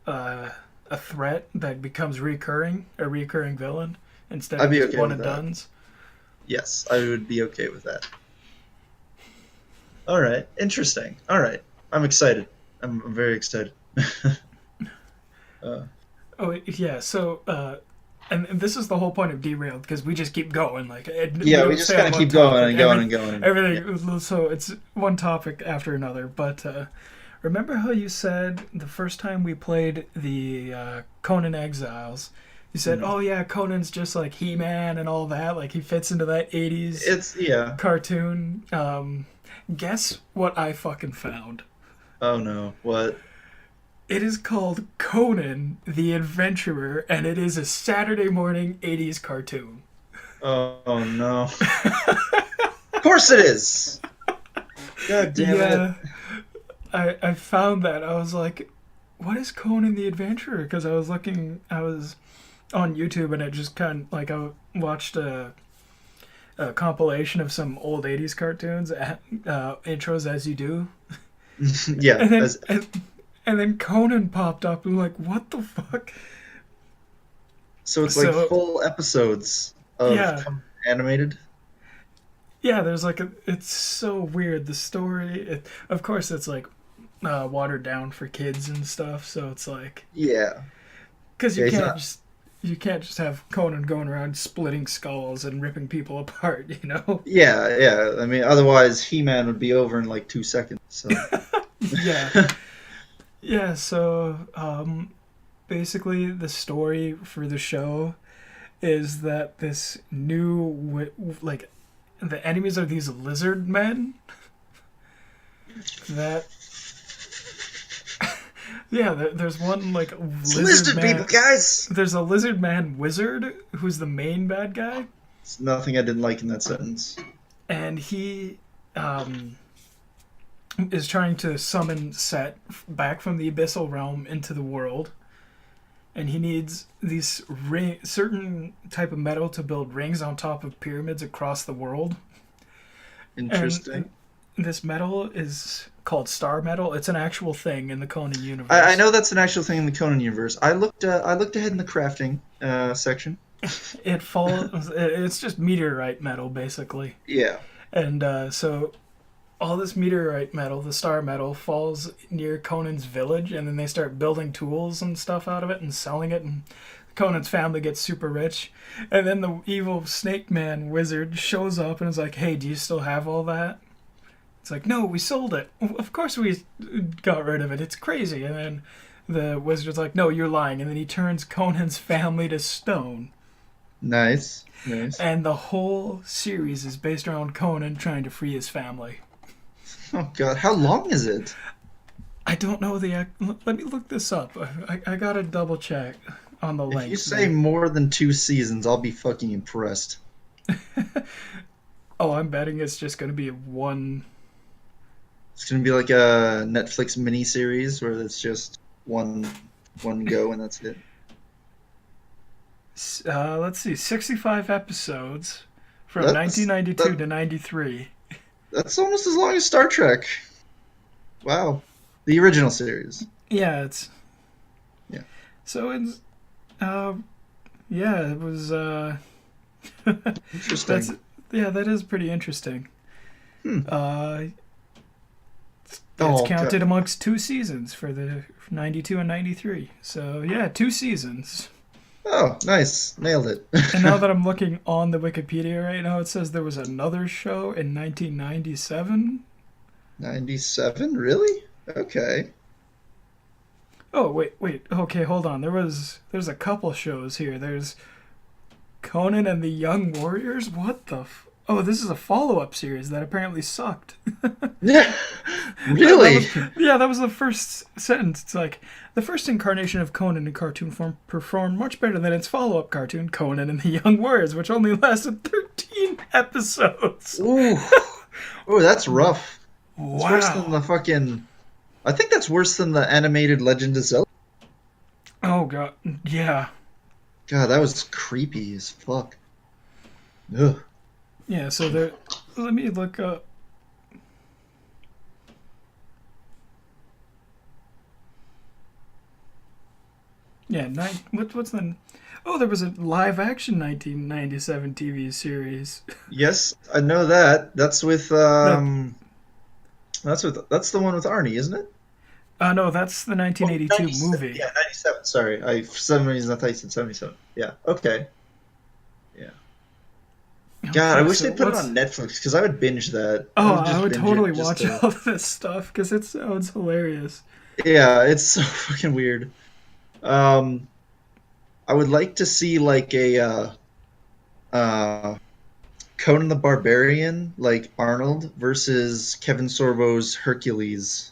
a threat that becomes a recurring villain instead I'd of be just okay one with and that. dones. Yes, I would be okay with that. All right, interesting. All right, I'm excited. I'm very excited. uh, Oh yeah, so and this is the whole point of Derailed, because we just keep going, like we yeah, we don't just stay kind on of one keep going topic. and going and going. Yeah. Everything. So it's one topic after another. But remember how you said the first time we played the Conan Exiles, you said, Mhm. "Oh yeah, Conan's just like He-Man and all that. Like he fits into that '80s It's yeah. cartoon." Guess what I fucking found? Oh no, what? It is called Conan the Adventurer, and it is a Saturday morning '80s cartoon. Oh no. Of course it is. God damn it. Yeah, I found that. I was like, what is Conan the Adventurer? Because I was on YouTube, and it just kind of like I watched a compilation of some old '80s cartoons, intros as you do, Yeah, and then and then Conan popped up, and I'm like, what the fuck? so it's like So full episodes of yeah, animated. yeah. There's like it's so weird. The story, of course, it's like watered down for kids and stuff. So it's like Yeah, because yeah, he's not. you can't just have Conan going around splitting skulls and ripping people apart. You know? Yeah, yeah. I mean, otherwise He-Man would be over in like 2 seconds. So Yeah. Yeah, so basically the story for the show is that this new like the enemies are these lizard men that yeah, there's one like it's lizard lizard people, man. guys. There's a lizard man wizard who's the main bad guy, It's nothing I didn't like in that sentence. and he um, is trying to summon Set back from the abyssal realm into the world, and he needs these certain type of metal to build rings on top of pyramids across the world. Interesting. And this metal is called star metal. It's an actual thing in the Conan universe. I know that's an actual thing in the Conan universe. I looked ahead in the crafting section. It falls. It's just meteorite metal, basically. Yeah. And so all this meteorite metal, the star metal, falls near Conan's village, and then they start building tools and stuff out of it and selling it, and Conan's family gets super rich. And then the evil snake man wizard shows up and is like, hey, do you still have all that? It's like, no, we sold it. Of course we got rid of it. It's crazy. And then the wizard's like, no, you're lying. And then he turns Conan's family to stone. Nice. Nice. And the whole series is based around Conan trying to free his family. Oh god, how long is it? I don't know the. Let me look this up. I gotta double check on the link. If you say more than 2 seasons, I'll be fucking impressed. Oh, I'm betting it's just gonna be one. It's gonna be like a Netflix miniseries where it's just one go and that's it. Let's see, 65 episodes from That's 1992 to 93. that's almost as long as Star Trek. Wow, the original series. Yeah, it's. Yeah. So it's. Yeah, it was. Interesting. That is pretty interesting. Hmm. It's Oh, counted God. amongst 2 seasons for the 92 and 93. So, yeah, 2 seasons. Oh, nice. Nailed it. And now that I'm looking on the Wikipedia right now, it says there was another show in 1997. 97? Really? Okay. Oh, wait. Okay, hold on. There's a couple shows here. There's Conan and the Young Warriors. What the Oh, this is a follow-up series that apparently sucked. Yeah. Really? That was the first sentence. It's like, the first incarnation of Conan in cartoon form performed much better than its follow-up cartoon, Conan and the Young Warriors, which only lasted 13 episodes. Ooh. Ooh, that's rough. Wow. It's worse than the fucking... I think that's worse than the animated Legend of Zelda. Oh, God. Yeah. God, that was creepy as fuck. Ugh. Yeah, so let me look up. Yeah, what's the... Oh, there was a live-action 1997 TV series. Yes, I know that. That's with that's the one with Arnie, isn't it? No, that's the 1982 movie. Yeah, 97. Sorry, for some reason I thought you said 77. Yeah. Okay. Yeah. God, I wish they put it on Netflix because I would binge that. Oh, I would binge totally it just watch to- all of this stuff because it sounds hilarious. Yeah, it's so fucking weird. I would like to see like a Conan the Barbarian, like Arnold versus Kevin Sorbo's Hercules.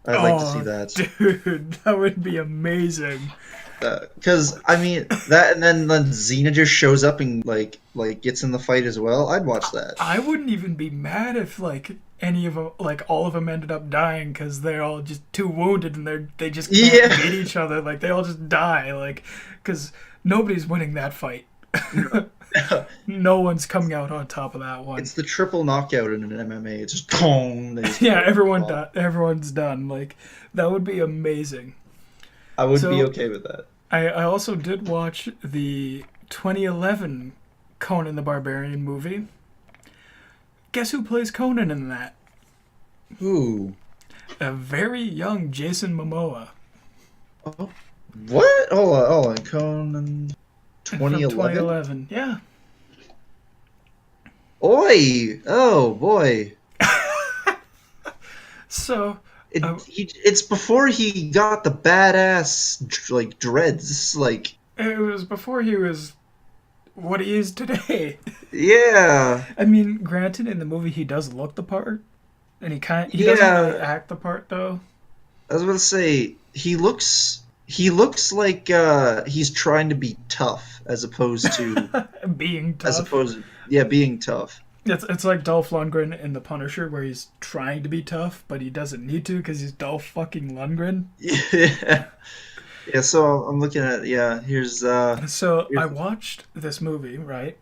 I'd like to see that. Dude, that would be amazing. Because I mean that, and then Xena just shows up and like gets in the fight as well. I'd watch that. I wouldn't even be mad if like any of them, like all of them, ended up dying because they're all just too wounded and they just can't beat each other. Like they all just die. Like because nobody's winning that fight. No one's coming out on top of that one. It's the triple knockout in an MMA. It's just boom. They just Yeah, fall. everyone's done. Like that would be amazing. I would be So okay with that. I also did watch the 2011 Conan the Barbarian movie. Guess who plays Conan in that? Ooh. A very young Jason Momoa Oh, what? Hold on. Conan from 2011? 2011. Yeah. Oi! Oh, boy. So, uh, It's before he got the badass, like, dreads. Like, it was before he was what he is today. yeah. I mean, granted, in the movie he does look the part, and he doesn't really Yeah. act the part though. I was about to say, he looks like, he's trying to be tough, Being as tough. opposed, yeah, being tough. It's like Dolph Lundgren in The Punisher, where he's trying to be tough, but he doesn't need to because he's Dolph fucking Lundgren. Yeah. Yeah, so I'm looking at, yeah, So I here's, watched this movie, right?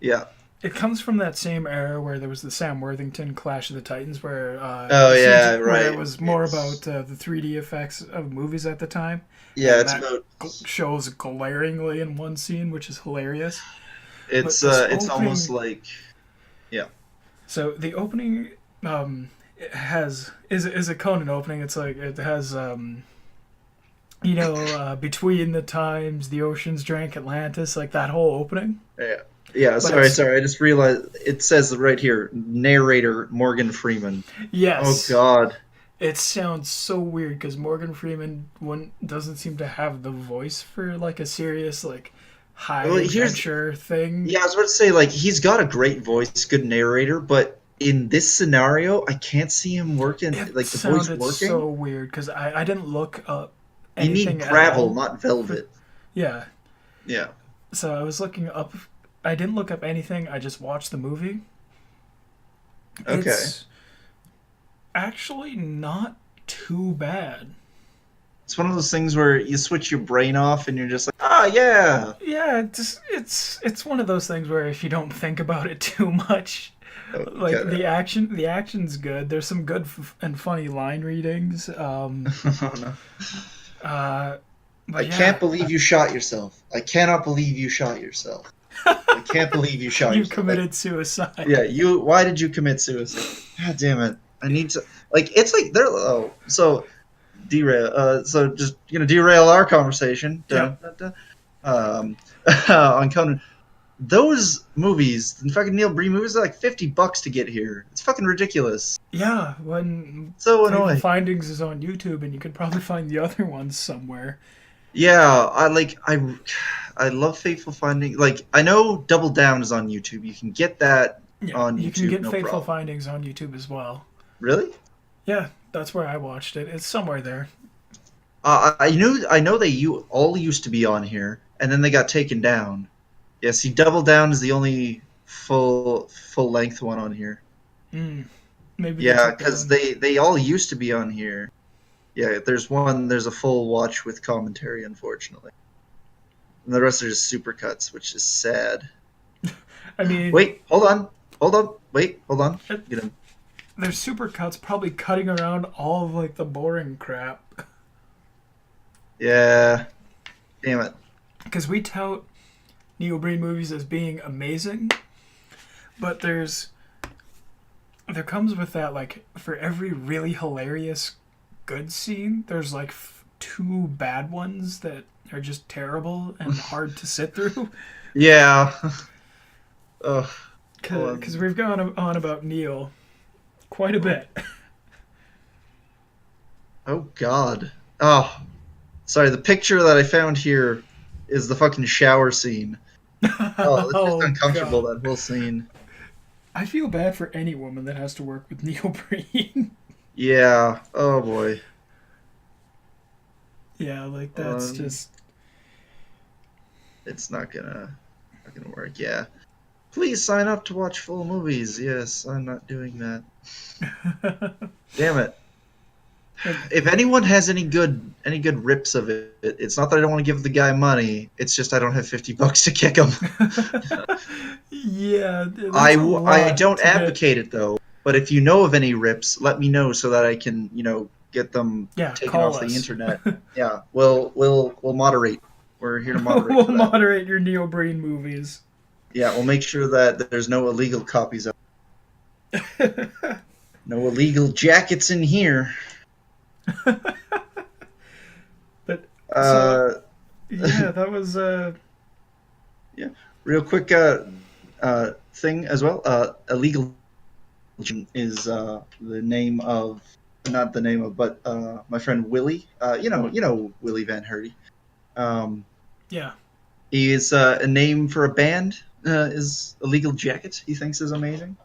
yeah. It comes from that same era where there was the Sam Worthington Clash of the Titans, where Oh, the yeah, CG, where it right. was more It's, about the 3D effects of movies at the time, yeah, and it's that about, shows glaringly in one scene, which is hilarious. But this it's almost opening, like, yeah. so the opening it has is a Conan opening. It's like it has between the times the oceans drank Atlantis, like that whole opening. Yeah. Yeah, But sorry, it's sorry. I just realized it says right here, narrator Morgan Freeman. Oh yes, God. it sounds so weird because Morgan Freeman one doesn't seem to have the voice for like a serious like high Well, here's adventure thing. yeah, I was about to say like he's got a great voice, good narrator, but in this scenario, I can't see him working It like the voice sounded working. so weird because I didn't look up You need anything at gravel, all. not velvet. Yeah, Yeah. so I was looking up. I didn't look up anything. I just watched the movie. Okay. It's actually not too bad. It's one of those things where you switch your brain off and you're just like, ah, yeah. Yeah, it's one of those things where if you don't think about it too much, Oh, like God. the action's good. There's some good and funny line readings. Oh, no. Uh, I but can't yeah, believe you shot yourself. I cannot believe you shot yourself. I can't believe you shot you yourself. Like, committed suicide. yeah, you. Why did you commit suicide? God damn it! I need to. Like, it's like they're. Oh, so derail. So just derail our conversation. Yeah, Dun, dun, dun, um, on Conan. Those movies, the fucking Neil Breen movies, are like $50 to get here. It's fucking ridiculous. yeah. When So Fateful annoying. Findings is on YouTube, and you could probably find the other ones somewhere. Yeah, I love Fateful Finding. Like, I know Double Down is on YouTube. You can get that Yeah, on you can YouTube, get no Fateful problem. Findings on YouTube as well. Really? Yeah, that's where I watched it. It's somewhere there. I know all used to be on here, and then they got taken down. Yeah, see, Double Down is the only full length one on here. Mm, maybe they Yeah, took because down. they all used to be on here. Yeah, there's a full watch with commentary, unfortunately, and the rest are just supercuts, which is sad. I mean, Wait, wait, hold on. Get him. there's supercuts probably cutting around all of like the boring crap. Yeah, damn it. Because we tout Neil Breen movies as being amazing, but there comes with that like for every really hilarious good scene, there's like two bad ones that are just terrible and hard to sit through. Yeah. Ugh. Because we've gone on about Neil quite a bit. Oh God. Oh, sorry. The picture that I found here is the fucking shower scene. Oh, it's just Oh uncomfortable, god. that whole scene. I feel bad for any woman that has to work with Neil Breen. Yeah. Oh boy. Yeah, like that's Um, just it's not gonna work. Yeah. Please sign up to watch full movies. Yes, I'm not doing that. Damn it. If anyone has any good rips of it, it's not that I don't want to give the guy money. It's just I don't have $50 to kick him. Yeah, that's a I lot don't to get. advocate it though. But if you know of any rips, let me know so that I can get them Yeah, taken call off the us. internet. Yeah, we'll moderate. We're here to moderate We'll for that. moderate your Neo Brain movies. Yeah, we'll make sure that there's no illegal copies of no illegal jackets in here. But so Uh, yeah, that was yeah, real quick thing as well. Illegal is the name of not the name of, but my friend Willie. Willie Van Herdy. Um, yeah. he is a name for a band. Is Illegal Jacket. He thinks is amazing.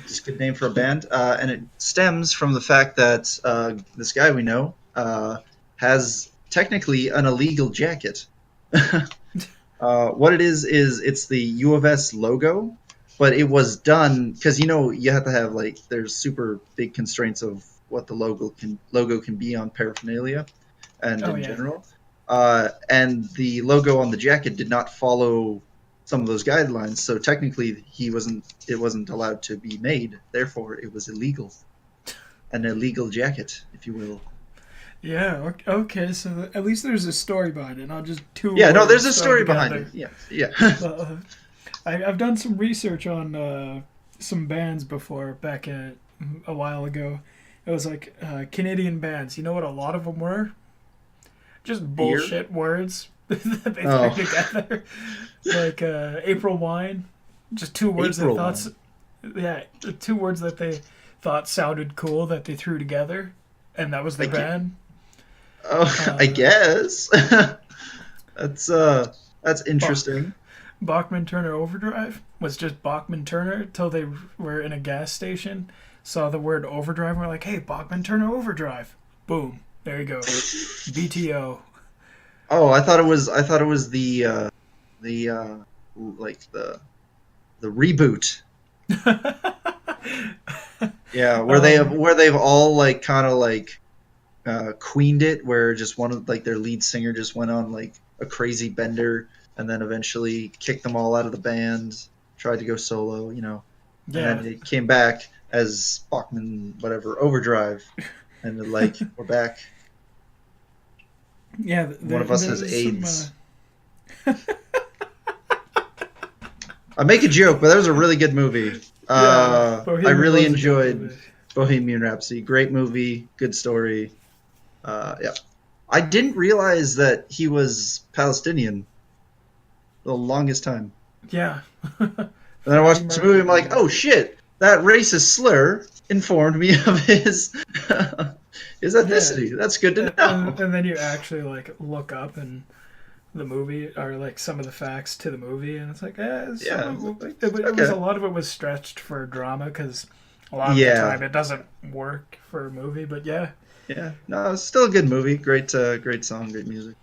Just a good name for a band, and it stems from the fact that this guy we know has technically an illegal jacket. What it is it's the U of S logo, but it was done because you have to have there's super big constraints of what the logo can be on paraphernalia and Oh in yeah. general. And the logo on the jacket did not follow some of those guidelines, so technically it wasn't allowed to be made. Therefore, it was illegal, an illegal jacket, if you will. Yeah. Okay. So at least there's a story behind it, not just two Yeah, no, there's words a thrown story behind it. together. Yeah, yeah. Uh, I've done some research on some bands before back a while ago. It was like Canadian bands. You know what a lot of them were? Just Beer. bullshit words that they threw Oh, together. Like April Wine. Just two words they April thought. wine. Yeah, two words that they thought sounded cool that they threw together, and that was I their get. band. Oh, I Uh, guess. that's that's Bach- interesting. Bachman Turner Overdrive was just Bachman Turner till they were in a gas station, saw the word overdrive, and were like, "Hey, Bachman Turner Overdrive." Boom. There you go. BTO. Oh, I thought it was the like the reboot. Yeah, um, where they've all kind of queened it, where just one of their lead singer just went on a crazy bender, and then eventually kicked them all out of the band, tried to go solo, and yeah, then it came back as Bachman whatever Overdrive, and we're back. yeah. One of us has There's some. AIDS. I make a joke, but that was a really good movie. Yeah, I Bohemian really was a good enjoyed movie. Bohemian Rhapsody. Great movie, good story. Yeah. I didn't realize that he was Palestinian the longest time. Yeah. And then I Freddie watched the movie. I'm like, Mercury. oh shit, that racist slur informed me of his Yeah. ethnicity. That's good to know. And then you actually like look up and the movie or like some of the facts to the movie, and it's like, some Yeah. of Like, it was a okay. lot of it was stretched for drama because a lot of the Yeah. time it doesn't work for a movie. But yeah, Yeah. No, it's still a good movie. Great, great song, great music.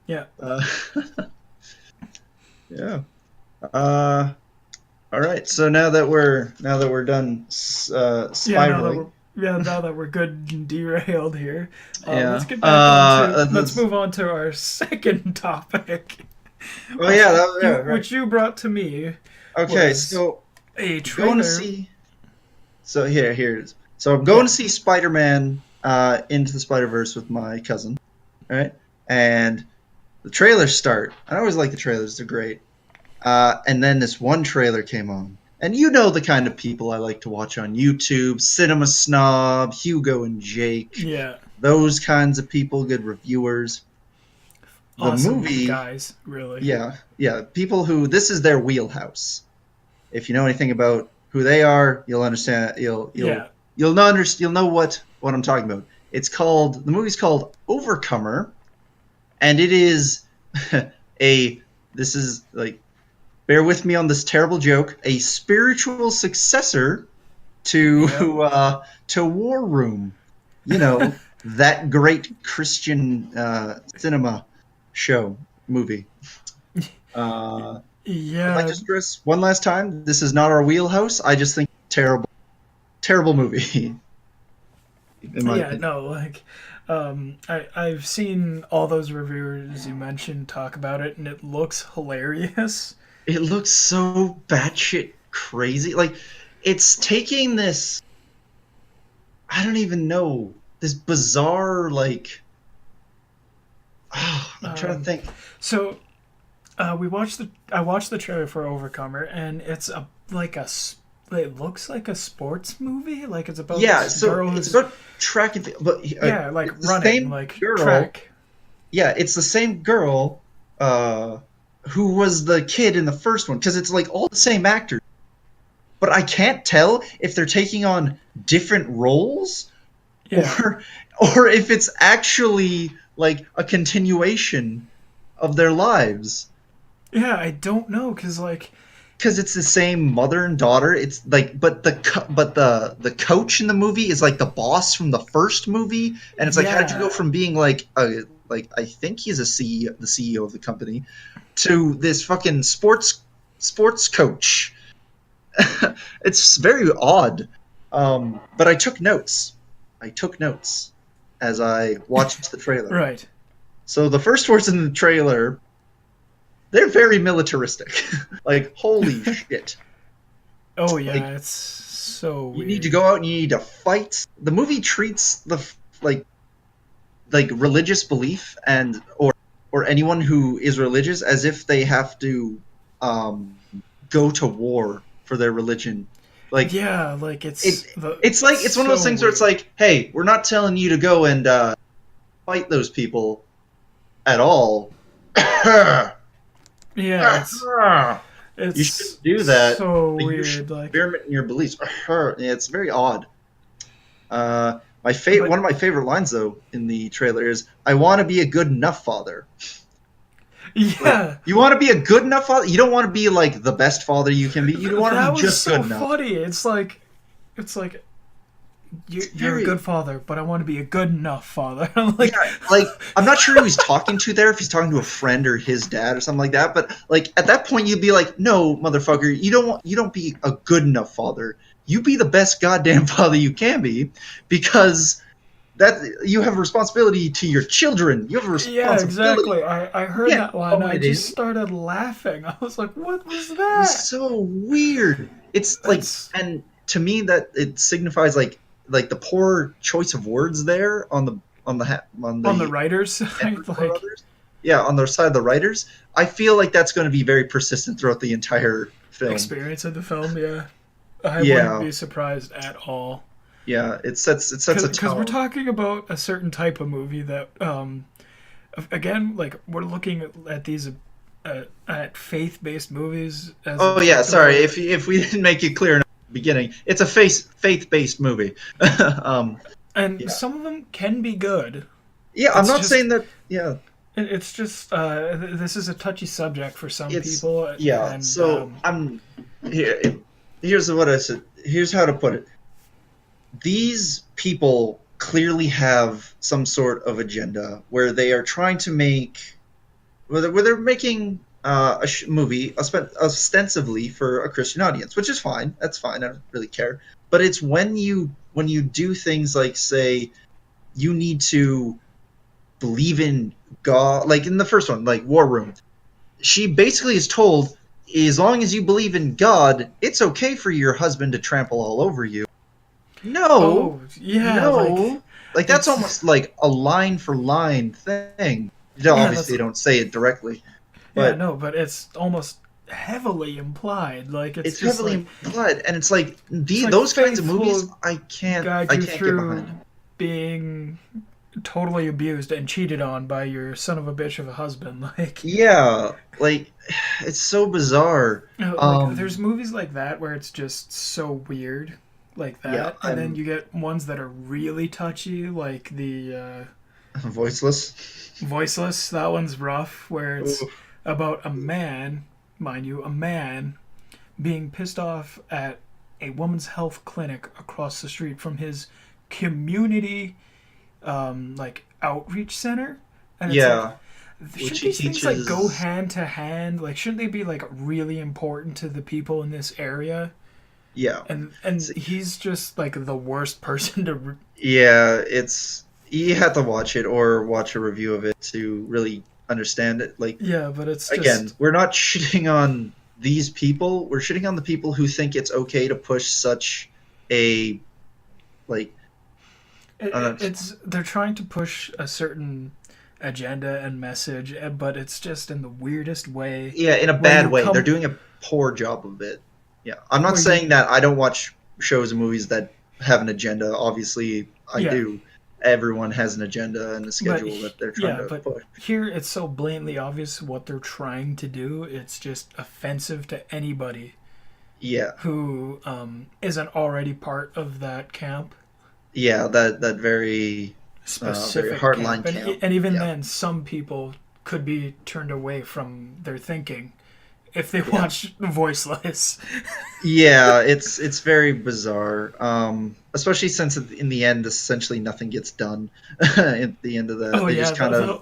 yeah, Uh, yeah. Uh, all right. So now that we're done yeah. Now that we're spiraling, yeah, now that we're good and derailed here, let's yeah. get back on to let's This, move on to our second topic, oh yeah, yeah, right. which you brought to me Okay, was so a going to trailer. see. So here it is. So I'm going Yeah, to see Spider-Man Into the Spider-Verse with my cousin. All right, and the trailers start. I always like the trailers; they're great. And then this one trailer came on. And you know the kind of people I like to watch on YouTube: Cinema Snob, Hugo and Jake, yeah, those kinds of people, good reviewers. The awesome movie, guys, really. yeah, people who this is their wheelhouse. If you know anything about who they are, you'll understand. Yeah, You'll know what I'm talking about. The movie's called Overcomer, and it is a this is bear with me on this terrible joke, a spiritual successor yep. to War Room. You know, that great Christian cinema show movie. I'd like Yeah, to stress one last time: this is not our wheelhouse. I just think terrible, terrible movie. in my Yeah, opinion. no, like, I've seen all those reviewers you mentioned talk about it, and it looks hilarious. It looks so batshit crazy. Like, it's taking this, I don't even know, this bizarre, like, I'm trying to Um, think. so I watched the trailer for Overcomer, and it's a like a it looks like a sports movie. Like it's about Yeah, this so girl it's who's about track and field, but yeah, like it's the running, same like girl. track. Yeah, it's the same girl uh, who was the kid in the first one because it's like all the same actors. But I can't tell if they're taking on different roles Yeah, or or if it's actually like a continuation of their lives. yeah. I don't know, cause like Because it's the same mother and daughter. It's like, but the coach in the movie is like the boss from the first movie, and it's like, how did you go yeah, from being like a like I think he's a CEO, the CEO of the company, to this fucking sports coach? It's very odd. But I took notes. I took notes as I watched the trailer. right. So the first words in the trailer, they're very militaristic. Like, holy shit. Oh Like, yeah, it's so you need to weird. go out and you need to fight. The movie treats like like religious belief and or anyone who is religious as if they have to um, go to war for their religion. Like Yeah, like it, it's it's one of those so things where it's weird. like, hey, we're not telling you to go and fight those people at all. Yeah, You it's shouldn't do that. so But you should weird. Like, experiment in your beliefs. Yeah, it's very odd. but One of my favorite lines though in the trailer is, "I want to be a good enough father." Like, yeah, you want to be a good enough father. You don't want to be like the best father you can be. You want to be that was just good so enough. funny. It's like It's you're a very good father, but I want to be a good enough father. I'm yeah. like, Like, I'm not sure who he's talking to there. If he's talking to a friend or his dad or something like that. But like at that point, you'd be like, "No, motherfucker, you don't be a good enough father. You be the best goddamn father you can be, because that you have a responsibility to your children. You have a yeah, responsibility. exactly. I You heard can't that line. phone I it just in." started laughing. I was like, what was It was that? so weird. It's like, That's and to me that it signifies like the poor choice of words there on on the the writer's Edward side. Like, brothers. Yeah, on their side of the writers. I feel like that's going to be very persistent throughout the entire film. experience of the film. Yeah, I wouldn't Yeah, be surprised at all. yeah. It sets a Because we're tone. talking about a certain type of movie that again, like we're looking at these at faith-based movies as Oh yeah, sorry acceptable. if we didn't make it clear in the beginning. It's a faith based movie. um, And yeah, some of them can be good. yeah. I'm It's not saying just that. Yeah, it's just this is a touchy subject for some it's people, yeah. and So I'm here. Here's what I said. Here's how to put it. These people clearly have some sort of agenda where they are trying to make where they're making a movie ostensibly for a Christian audience, which is fine. That's fine. I don't really care. But it's when you do things like say you need to believe in God, like in the first one, like War Room. She basically is told, as long as you believe in God, it's okay for your husband to trample all over you. No, oh yeah, like no. Like that's it's almost like a line for line thing. You know, yeah, obviously that's they don't say it directly, yeah, but no, but it's almost heavily implied. Like it's it's just heavily like implied, and it's like it's like those kinds of faith movies will guide I you can't get through behind. being totally abused and cheated on by your son of a bitch of a husband. Yeah, like it's so bizarre. Like there's movies like that where it's just so weird, like Yeah, that, and then I'm you get ones that are really touchy, like the voiceless. Voiceless. That one's rough, where it's Oof. about a man, mind you, a man being pissed off at a woman's health clinic across the street from his community like outreach center, and it's like Yeah, which shouldn't he these things like go teaches. hand to hand? Like shouldn't they be like really important to the people in this area? Yeah. And he's just like the worst person to. Yeah, it's you have to watch it or watch a review of it to really understand it. Like Yeah, but it's again, just we're not shitting on these people. We're shitting on the people who think it's okay to push such a like it's they're trying to push a certain agenda and message, but it's just in the weirdest way yeah, in a where bad you way. They're come doing a poor job of it. Yeah, I'm not where you saying that I don't watch shows and movies that have an agenda. Obviously, I yeah. do. Everyone has an agenda and a But schedule that they're trying yeah, to but push. here it's so blatantly obvious what they're trying to do. It's just offensive to anybody Yeah, who isn't already part of that camp, yeah, that very specific hardline camp, camp. and even Yeah, then, some people could be turned away from their thinking if they yeah. watch Voiceless. Yeah, it's very bizarre. Especially since in the end, essentially nothing gets done. At the end of that, Oh yeah,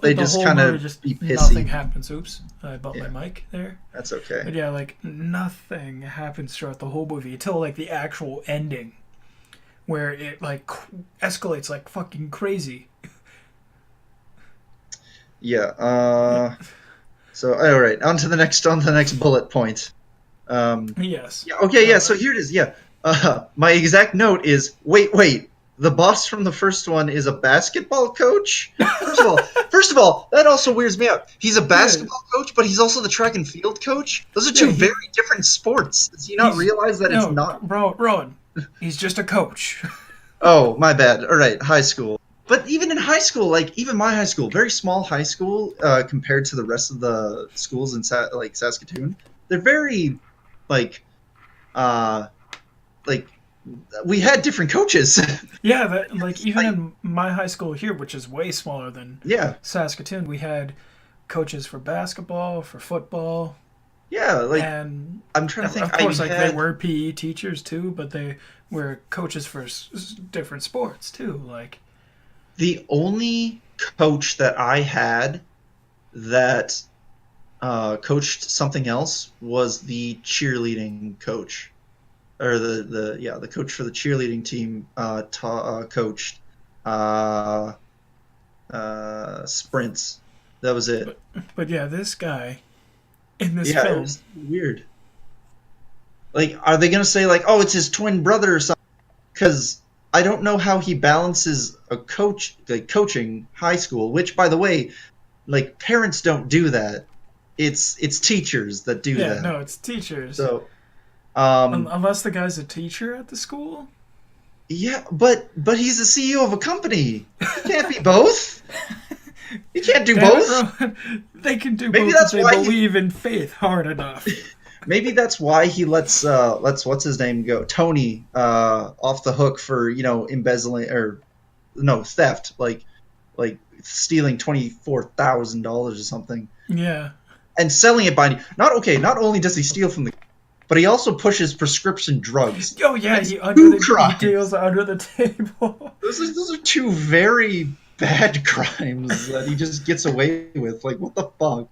they the just whole kind movie of just be nothing pissy. happens. Oops, I bumped my Yeah, mic there. that's okay. But yeah, like nothing happens throughout the whole movie until like the actual ending, where it like escalates like fucking crazy. Yeah. So all right, on to the next bullet point. Yes. Yeah. Okay. Yeah. Uh, So here it is. Yeah. My exact note is wait. The boss from the first one is a basketball coach. First of all, that also weirds me out. He's a yeah. basketball coach, but he's also the track and field coach. Those are Yeah. two very different sports. Does he not He's realize that it's no, not? Rowan. He's just a coach. Oh, my bad. All right, high school. But even in high school, like even my high school, very small high school compared to the rest of the schools in like Saskatoon, they're very like uh like we had different coaches. Yeah, that like even Like, in my high school here, which is way smaller than yeah, Saskatoon, we had coaches for basketball, for football, yeah. Like and I'm trying to think. of I course, like they had were PE teachers too, but they were coaches for different sports too. Like, the only coach that I had that coached something else was the cheerleading coach, or the coach for the cheerleading team coached uh, sprints. That was it. but yeah, this guy in this Yeah, it film, was weird. Like, are they gonna say like, oh, it's his twin brother or something? Because I don't know how he balances a coach like coaching high school. Which, by the way, like parents don't do that. It's teachers that do yeah, that. no, it's teachers. So, um, Unless the guy's a teacher at the school. yeah, but he's the CEO of a company. He can't be both. He can't do Damn it, both. Rowan. They can do Maybe both if that's they why believe in faith hard enough. maybe that's why he lets what's his name go Tony off the hook for embezzling or no theft like stealing $24,000 or something Yeah. and selling it by not only does he steal from the but he also pushes prescription drugs. Oh yeah, That's he two deals crimes. under the table. Those are two very bad crimes that he just gets away with. Like what the fuck?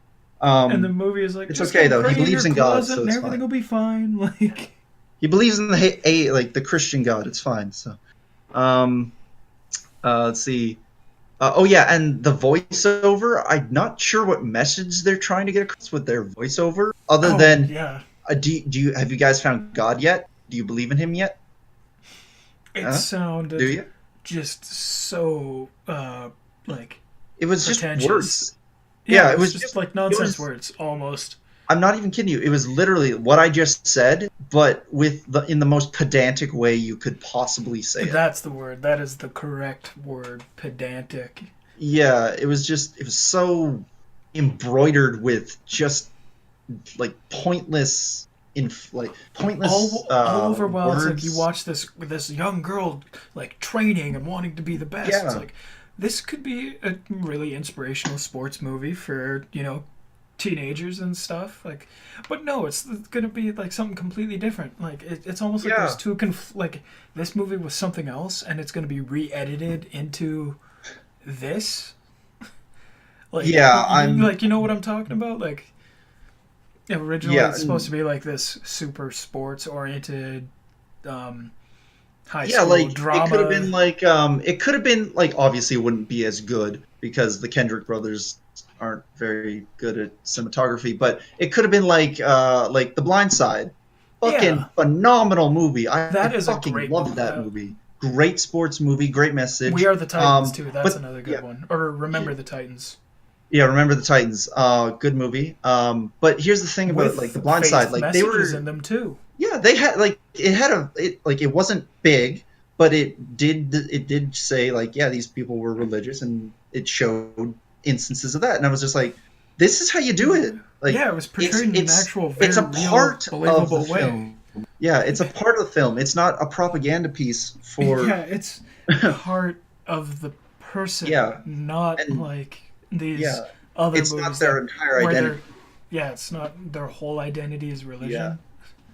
And the Um, movie is like, it's just okay go though. He pray in your believes in God, closet so and it's everything fine. will be fine. Like, He believes in like the Christian God. It's fine. So, um, let's see. Oh yeah, and the voiceover. I'm not sure what message they're trying to get across with their voiceover, other oh than yeah, do you have you guys found God yet? Do you believe in Him yet? it Huh? Do sounded you? just so like It was just pretentious. words. Yeah, Yeah, it it was was just just like it nonsense was. words almost. I'm not even kidding you. It was literally what I just said, but in the most pedantic way you could possibly say it. That's the word. That is the correct word. Pedantic. Yeah, it was so embroidered with just like pointless All over while it's like you words. watch this young girl like training and wanting to be the best. It's Yeah, like this could be a really inspirational sports movie for teenagers and stuff. Like, but no, it's gonna be like something completely different. Like it's almost like there's yeah, two like this movie was something else and it's gonna be re-edited into this. Like yeah. I'm like you know what I'm talking about? Like originally yeah, it's supposed to be like this super sports oriented high Yeah, school like it could have been drama. like it could have been like obviously it wouldn't be as good because the Kendrick brothers aren't very good at cinematography, but it could have been like The Blind Side. Yeah, Fucking phenomenal movie. I that is a fucking great loved movie. that movie. Great sports movie, great We message. Are the Titans too. That's But another good yeah, one. Or Remember the Titans yeah, Remember the Titans. Good movie. But here's the thing about like The with Blind Side. faith Like they messages were in them too. yeah, they had like it had a it like it wasn't big, but it did say like yeah, these people were religious, and it showed instances of that, and I was just like, this is how you do it. Like Yeah, it was it's portrayed in an it's actual, it's very a real, part of the believable way. film. Yeah, it's a part of the film. It's not a propaganda piece for Yeah, it's part of the person, yeah, not and like these yeah, other it's not movies their that entire where identity. they're yeah, it's not their whole identity is Yeah. religion.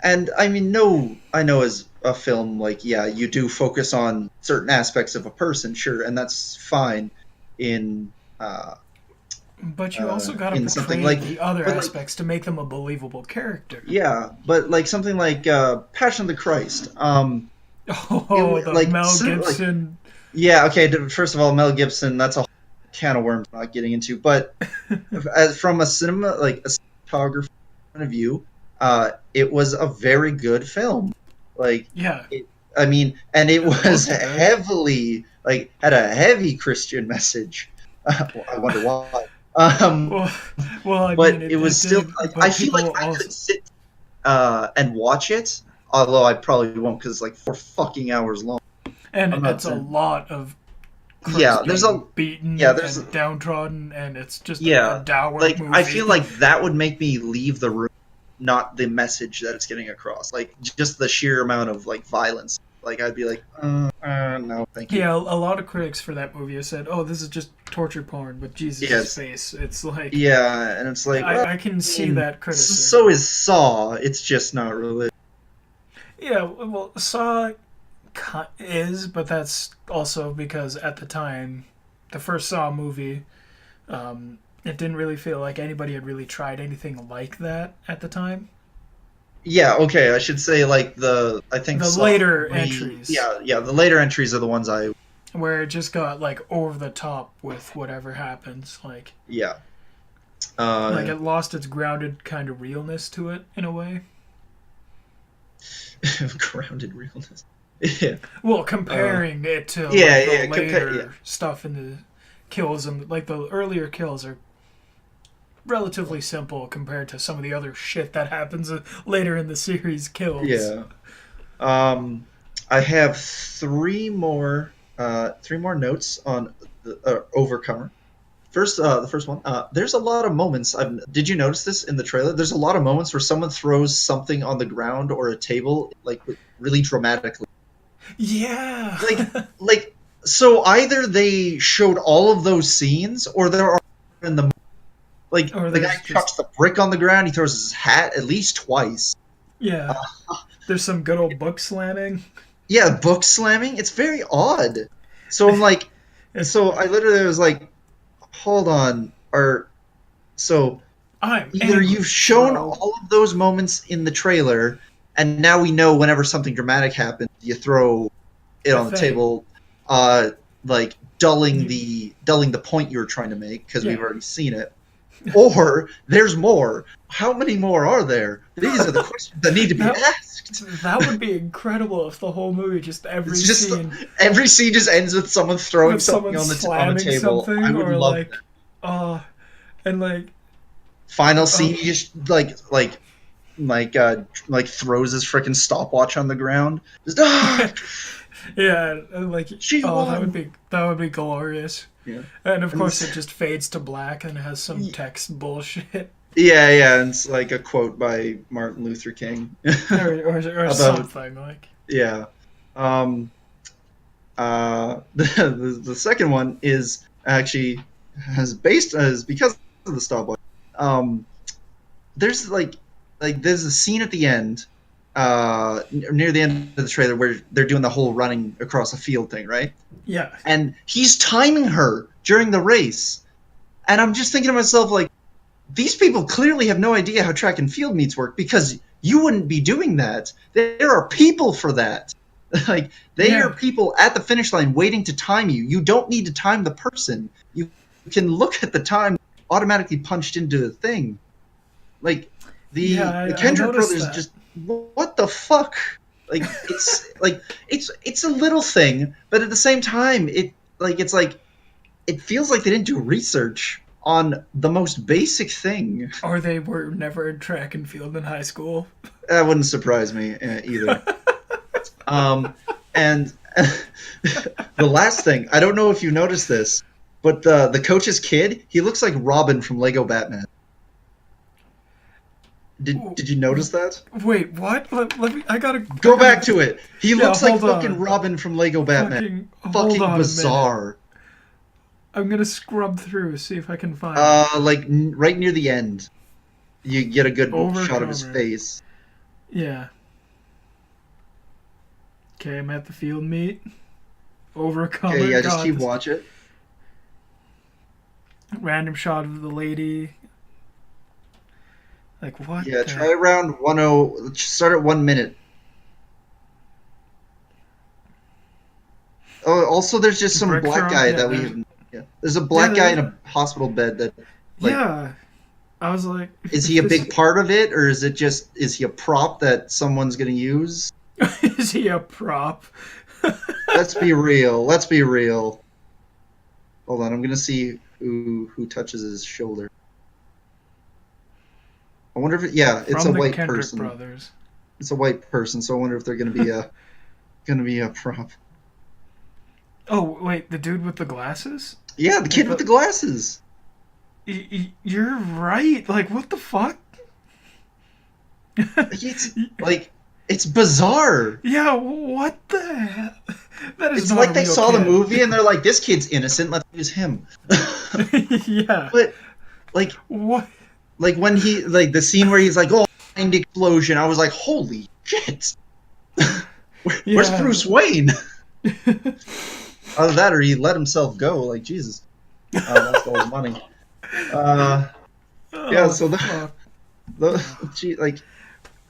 And I mean, no, I know as a film, like, yeah, you do focus on certain aspects of a person, sure, and that's fine in uh, But you also got to something portray like, the other but like, aspects to make them a believable character. yeah, but like something like Passion of the Christ, Oh, the Mel like, Gibson. yeah, okay, first of all, Mel Gibson, that's a whole can of worms I'm not getting into, but as from a cinema, like a cinematography point of view, it was a very good film. Like, Yeah, I mean, and it it was looked good. heavily like had a heavy Christian message. I wonder why. Well, well, I mean, But it it was still did, like I but feel like people I also could sit and watch it, although I probably won't because it's like 4 fucking hours long. and I'm not it's a saying. lot of Yeah, Christ there's a being beaten yeah, there's and downtrodden, and it's just a yeah, dour like I movie. feel like that would make me leave the room, not the message that it's getting across. Like just the sheer amount of like violence. Like I'd be like, no, thank you. Yeah, a lot of critics for that movie have said, "Oh, this is just torture porn with Jesus' Yes, face." It's like yeah, and it's like, well, I can I see mean, that so criticism. is Saw. It's just not really. Yeah, well, Saw is, but that's also because at the time, the first Saw movie, it didn't really feel like anybody had really tried anything like that at the time. Yeah, okay, I should say like I think The Saw later 3. entries, Yeah, yeah, the later entries are the ones I. where it just got like over the top with whatever happens, Yeah, like uh, it lost its grounded kind of realness to it in a way. grounded realness. Yeah, Well, uh, comparing it to yeah, like the yeah, compare. Yeah, later stuff in the kills and like the earlier kills are relatively simple compared to some of the other shit that happens later in the series kills. yeah. Um, I have three more notes on the Overcomer. First, the first one. There's a lot of moments. Did you notice this in the trailer? There's a lot of moments where someone throws something on the ground or a table, like really dramatically. Yeah. Like, like so either they showed all of those scenes, or there are in the like Or the guy there's just chucks the brick on the ground. He throws his hat at least twice. yeah. There's some good old book slamming. Yeah, book slamming. It's very odd. So I'm like, It's so I literally was like, hold on, or so I'm either you've angry, shown bro. all of those moments in the trailer, and now we know whenever something dramatic happens, you throw it A on the thing. table, like dulling the point you were trying to make because we've Yeah. already seen it. Or there's more. How many more are there? These are the questions that need to be That asked. that would be incredible if the whole movie just It's every just scene every scene just ends with someone throwing with something someone on the slamming table. I something would or love that. like uh and like Final scene, oh he just like throws his freaking stopwatch on the ground. Just yeah, and like she oh won. that would be glorious. Yeah, And of and course it just fades to black and has some text bullshit yeah, yeah, and it's like a quote by Martin Luther King or about something like yeah. Um, the second one is actually has based as because of the stopwatch. Um, there's there's a scene at the end, near the end of the trailer where they're doing the whole running across a field thing, right? yeah. And he's timing her during the race, and I'm just thinking to myself like, these people clearly have no idea how track and field meets work because you wouldn't be doing that. There are people for that. Like, they are Yeah. people at the finish line waiting to time you. You don't need to time the person. You can look at the time automatically punched into the thing. Like, Yeah, the I Kendrick noticed brothers that. just, what the fuck? Like it's a little thing, but at the same time, it feels like they didn't do research on the most basic thing. Or they were never in track and field in high school. That wouldn't surprise me either. And the last thing, I don't know if you noticed this, but the coach's kid, he looks like Robin from Lego Batman. Did you notice that? Wait, what? Let me. I Go gotta. back to it. He Yeah, looks like hold fucking on. Robin from Lego Batman. Hold Fucking on a minute. bizarre. I'm gonna scrub through, see if I can find Like right near the end, you get a good shot of his Overcomer. face. Yeah. Okay, I'm at the field meet. Overcomer. Okay, yeah, just God, keep this watch it. random shot of the lady. Like what? Yeah, try around 10. Start at 1 minute. Oh, also, there's just some Brick black throw? guy Yeah, that we there. haven't. Yeah, there's a black guy in Yeah, a hospital bed that, like, yeah. I was like, is he if a this big part of it, or is he a prop that someone's gonna use? is he a prop? Let's be real. Let's be real. Hold on, I'm gonna see who touches his shoulder. I wonder if yeah, it's a From the white Kendrick person. brothers. It's a white person, so I wonder if they're gonna be a prop. Oh wait, the dude with the glasses? Yeah, the Like kid with the glasses. you're right. Like what the fuck? It's like it's bizarre. Yeah, what the hell? That is It's not a like they real saw the kid. movie and they're like, "This kid's innocent. Let's use him." Yeah. But like, What? like when he like the scene where he's like, "Oh, mind explosion," I was like, "Holy shit!" Where's Yeah. Bruce Wayne? Either that or he let himself go. Like Jesus, lost all his money. Yeah. Oh So fuck. gee, like,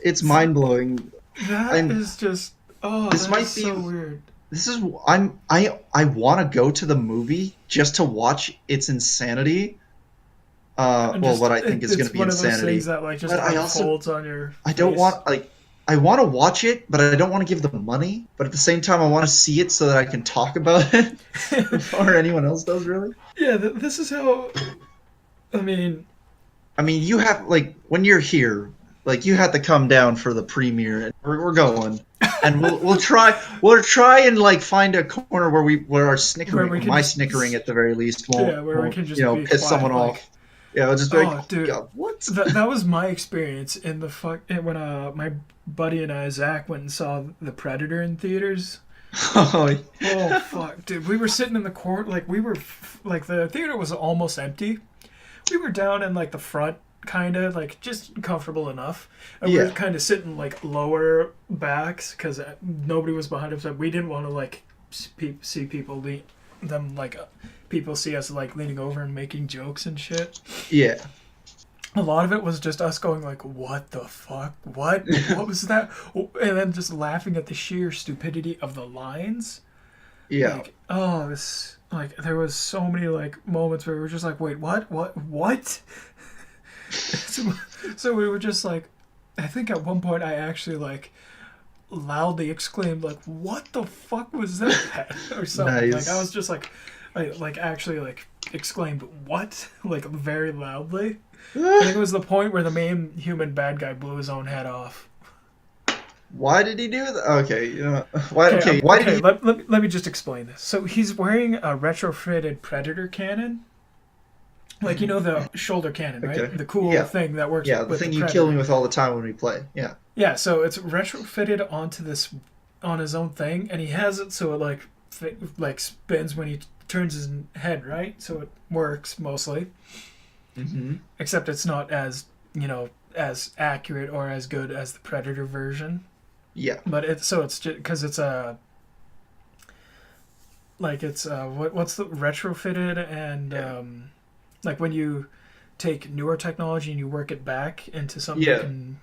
it's mind blowing. That I'm. is just. Oh, This that is might be. so weird. This is. I want to go to the movie just to watch its insanity. And Well, just what I think is going to it's be one of those insanity. things that like just But I also unfolds on your I don't face. want like I want to watch it, but I don't want to give them money. But at the same time, I want to see it so that I can talk about it before anyone else does. Really. Yeah, this is how. I mean, I mean, you have like when you're here, like you have to come down for the premiere, and we're going, and we'll try and like find a corner where our where snickering, we or can my just snickering at the very least, yeah, where we can just be piss quiet. someone Like, off. Yeah, I'll just be like, oh, oh, dude, God, what? that was my experience in the when my buddy and I Zach went and saw The Predator in theaters. Oh, Oh fuck, dude, we were sitting in the court like we were like the theater was almost empty. We were down in like the front, kind of like just comfortable enough, and we yeah, were kind of sitting like lower backs because nobody was behind us. We didn't want to like see people people see us like leaning over and making jokes and shit. yeah. A lot of it was just us going like, "What the fuck? What? What was that?" And then just laughing at the sheer stupidity of the lines. Yeah. Like, oh, this like there was so many like moments where we were just like, "Wait, what?" So we were just like, I think at one point I actually like loudly exclaimed like, "What the fuck was that?" or something. Nice. Like I was just like, I like actually like exclaimed "what?" like very loudly. I think it was the point where the main human bad guy blew his own head off. Why did he do that? Okay, why? Okay, why did he? Let me just explain this. So he's wearing a retrofitted Predator cannon. Like, you know, the shoulder cannon, right? Okay. The cool Yeah. thing that works Yeah, with the thing the you Predator. kill me with all the time when we play. Yeah. Yeah, so it's retrofitted on his own thing, and he has it so it like spins when he turns his head, right? So it works mostly. Mm-hmm. Except it's not as, as accurate or as good as the Predator version. Yeah. But it's just because it's a what's the retrofitted and like when you take newer technology and you work it back into something you Yeah. can.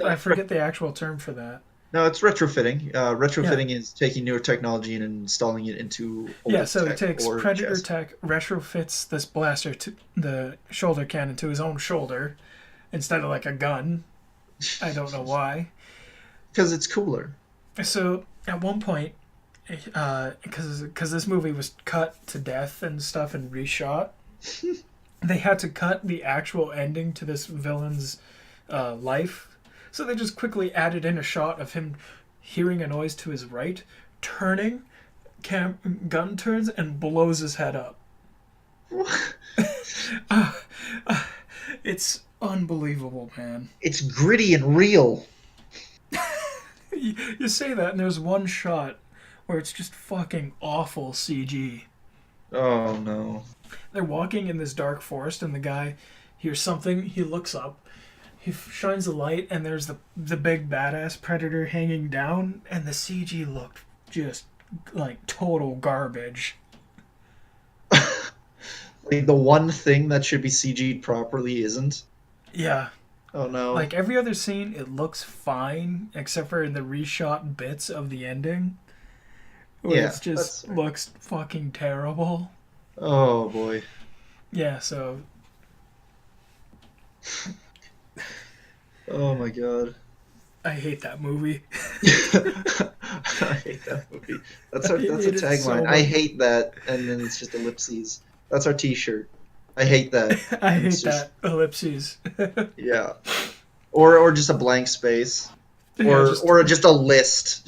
I No, forget the actual term for that. no, it's retrofitting. Yeah, Retrofitting is taking newer technology and installing it into yeah. older So he tech takes or Predator chassis. tech, retrofits this blaster to the shoulder cannon to his own shoulder instead of like a gun. I don't know why. Because it's cooler. So at one point, because this movie was cut to death and stuff and reshot, they had to cut the actual ending to this villain's life. So they just quickly added in a shot of him hearing a noise to his right, turning, gun turns, and blows his head up. It's unbelievable, man. It's gritty and real. You say that, and there's one shot where it's just fucking awful CG. Oh no. They're walking in this dark forest, and the guy hears something. He looks up. He shines a light, and there's the big badass predator hanging down, and the CG looked just like total garbage. Like the one thing that should be CG'd properly isn't. Yeah, Oh no. like every other scene, it looks fine except for in the reshot bits of the ending, where Yeah, it just looks fucking terrible. oh boy. Yeah, so Oh my god. I hate that movie. I hate that movie. That's a It is so tagline. I much. hate that, and then it's just ellipses. That's our T-shirt. I hate that, I and it's hate just that ellipses. yeah. Or just a blank space, Yeah, just or just a list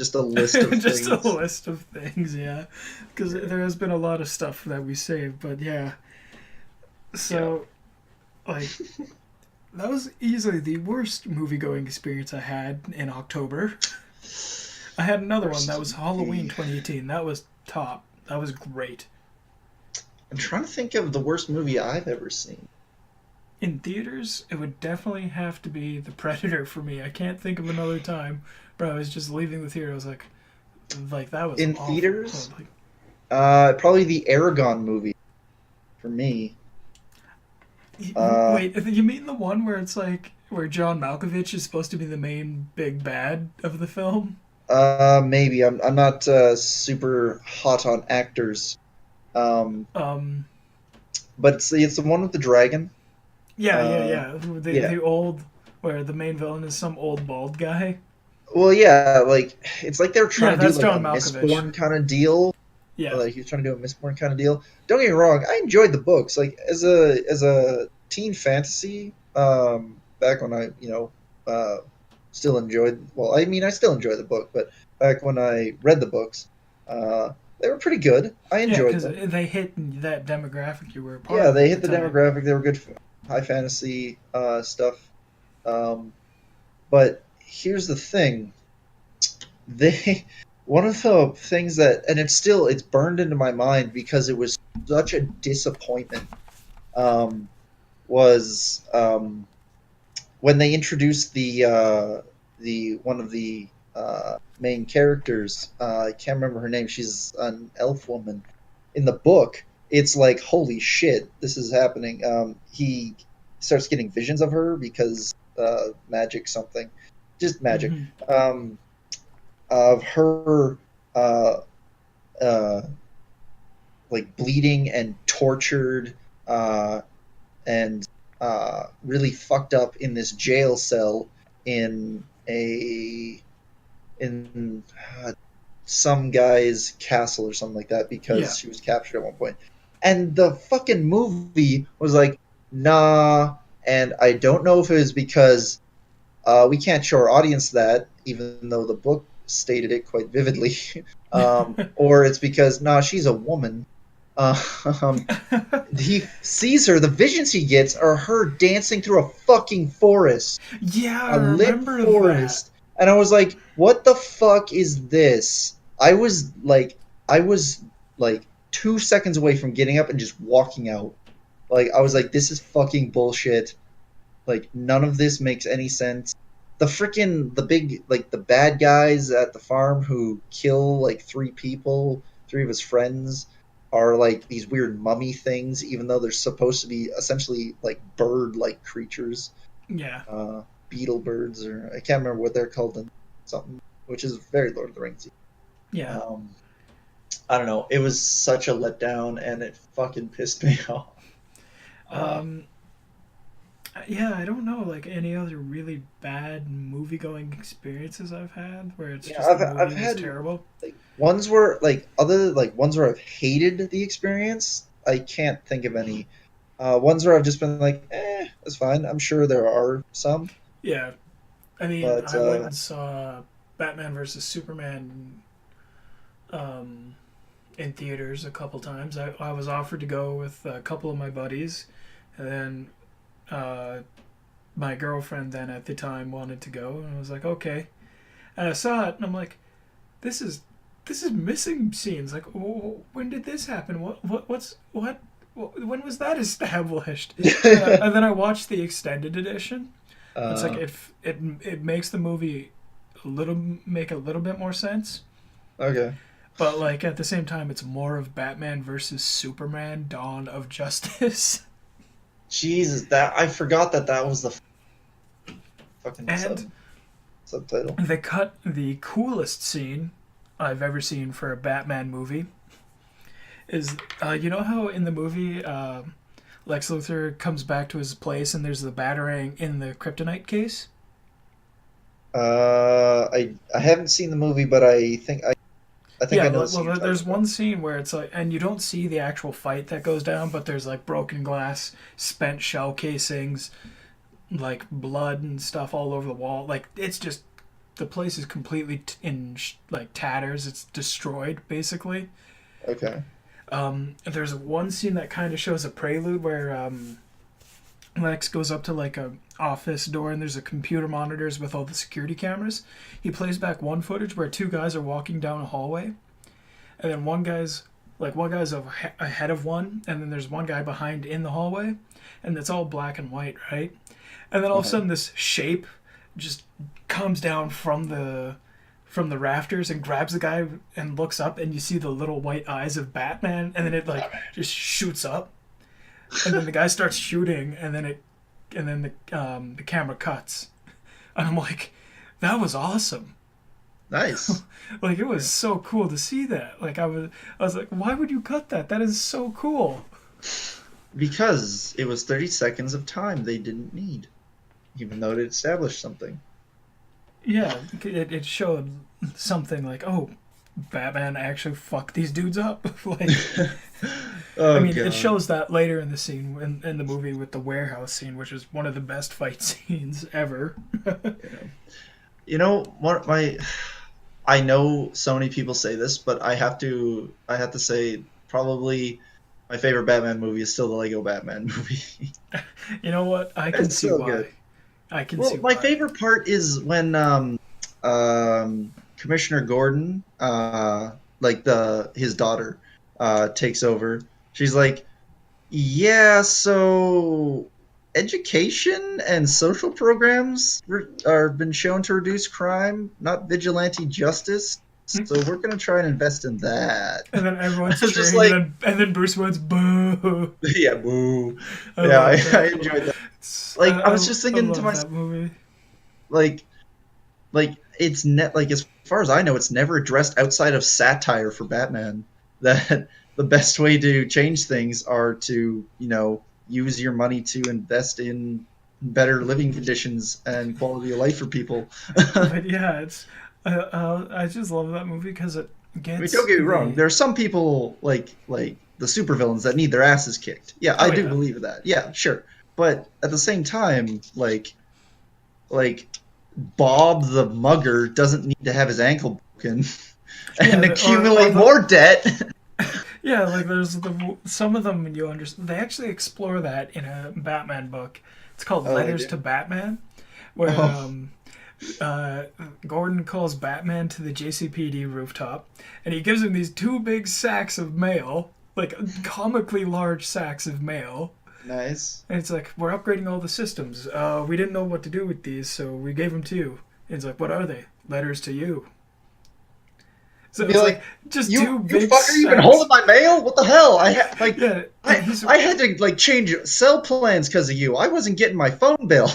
of just a things. list of things. Yeah, because Yeah. there has been a lot of stuff that we saved, but yeah. Yeah. So like that was easily the worst movie going experience I had in October. I had another one that Worst was Halloween movie. 2018. That was top. That was great. I'm trying to think of the worst movie I've ever seen. In theaters, it would definitely have to be The Predator for me. I can't think of another time where I was just leaving the theater. I was like that was In awful. theaters, Like, probably the Aragon movie for me. Uh, wait, you mean the one where it's like where John Malkovich is supposed to be the main big bad of the film? maybe I'm not super hot on actors. Um, Um, but it's the one with the dragon. yeah, yeah, Uh, yeah. yeah. The old where the main villain is some old bald guy. Well, yeah, like it's like they were Yeah, trying to do that's like a John Malkovich. Mistborn kind of deal. Or, Yeah, like he was trying to do a Mistborn kind of deal. Don't get me wrong, I enjoyed the books. Like as a teen fantasy, back when I still enjoyed. Well, I mean I still enjoy the book, but back when I read the books, they were pretty good. I yeah, enjoyed because them. they hit that demographic you were a part Yeah, of they at the hit the time. demographic. They were good, high fantasy stuff. Um, but here's the thing: they one of the things that, and it's burned into my mind because it was such a disappointment. Um, was when they introduced the one of the main characters. I can't remember her name. She's an elf woman. In the book, it's like holy shit, this is happening. He starts getting visions of her because magic something, just magic. Hmm. Um, of her uh, uh, like bleeding and tortured uh, and really fucked up in this jail cell in a in some guy's castle or something like that Yeah, because she was captured at one point. And the fucking movie was like, nah. And I don't know if it was because we can't show our audience that, even though the book stated it quite vividly, or it's because, nah, she's a woman. Um, he sees her. The visions he gets are her dancing through a fucking forest, yeah, I a lit remember that. forest, and I was like, "What the fuck is this?" I was like 2 seconds away from getting up and just walking out. Like I was like, "This is fucking bullshit." Like none of this makes any sense. The big like the bad guys at the farm who kill like three people, three of his friends. are like these weird mummy things, even though they're supposed to be essentially like bird-like creatures, Yeah. uh, beetle birds, or I can't remember what they're called in something, which is very Lord of the Rings. Yeah. Um, I don't know. It was such a letdown, and it fucking pissed me off. Uh, Um, yeah, I don't know like any other really bad movie going experiences I've had where it's yeah, just the I've movie was had terrible. like ones where like other like ones where I've hated the experience. I can't think of any. Ones where I've just been like, it's fine. I'm sure there are some, Yeah, I mean, but I went and saw Batman versus Superman um, in theaters a couple times. I was offered to go with a couple of my buddies, and then uh, my girlfriend then at the time wanted to go, and I was like, okay. And I saw it, and I'm like, this is this is missing scenes. Like, when did this happen? What? When was that established? And then I watched the extended edition. It's like uh, it makes the movie make a little bit more sense, okay. but like at the same time, it's more of Batman versus Superman: Dawn of Justice. Jesus, that I forgot that that was the fucking And subtitle. they cut the coolest scene I've ever seen for a Batman movie. Is you know how in the movie Lex Luthor comes back to his place and there's the batarang in the kryptonite case? I haven't seen the movie, but I think Yeah, I know the scene you're well, talking there's about. one scene where it's like, and you don't see the actual fight that goes down, but there's like broken glass, spent shell casings, like blood and stuff all over the wall. Like it's just the place is completely in like tatters. It's destroyed basically. Okay. There's one scene that kind of shows a prelude where Lex goes up to like a office door and there's a computer monitors with all the security cameras. He plays back one footage where two guys are walking down a hallway, and then one guy's ahead of one, and then there's one guy behind in the hallway, and it's all black and white, right? And then all of a Uh-huh. sudden this shape just comes down from the rafters and grabs the guy and looks up, and you see the little white eyes of Batman, and then it like just shoots up, and then the guy starts shooting, and then the camera cuts, and I'm like, that was awesome. Nice. Like it was so cool to see that. Like I was like, why would you cut that? That is so cool. Because it was 30 seconds of time they didn't need, even though it established something. Yeah, it showed something like, oh, Batman actually fucked these dudes up. Like, I Oh mean, it god. shows that later in the scene in the movie with the warehouse scene, which is one of the best fight scenes ever. Yeah. You know what my I know so many people say this, but I have to say probably my favorite Batman movie is still the Lego Batman movie. You know what? I can It's see so good. why. I can see Well, my why. favorite part is when Commissioner Gordon, like the his daughter, takes over. She's like, yeah, so education and social programs are been shown to reduce crime, not vigilante justice. So we're gonna try and invest in that. And then everyone's I was just cheering, like, and then Bruce Wayne's boo. yeah, boo. I Yeah, love I that. enjoyed that. Like, I was just I thinking to love myself, that movie. like, it's net like as far as I know, it's never addressed outside of satire for Batman. That the best way to change things are to use your money to invest in better living conditions and quality of life for people. I But yeah, it's I just love that movie because it mean, gets don't get me wrong. the There are some people like the supervillains that need their asses kicked. Yeah, I oh do yeah. believe that. Yeah, sure. But at the same time, like Bob the mugger doesn't need to have his ankle broken Yeah, and or accumulate the more debt. yeah, like there's the some of them you understand. They actually explore that in a Batman book. It's called Oh, they Letters do. to Batman, where Oh, uh, Gordon calls Batman to the JCPD rooftop, and he gives him these two big sacks of mail, like comically large sacks of mail. nice. And it's like, we're upgrading all the systems. We didn't know what to do with these, so we gave them to you. And it's like, what are they? Letters to you. So Be it's like, like just you two big fucker, you been sacks. holding my mail? What the hell? Yeah, I had to like change cell plans because of you. I wasn't getting my phone bill.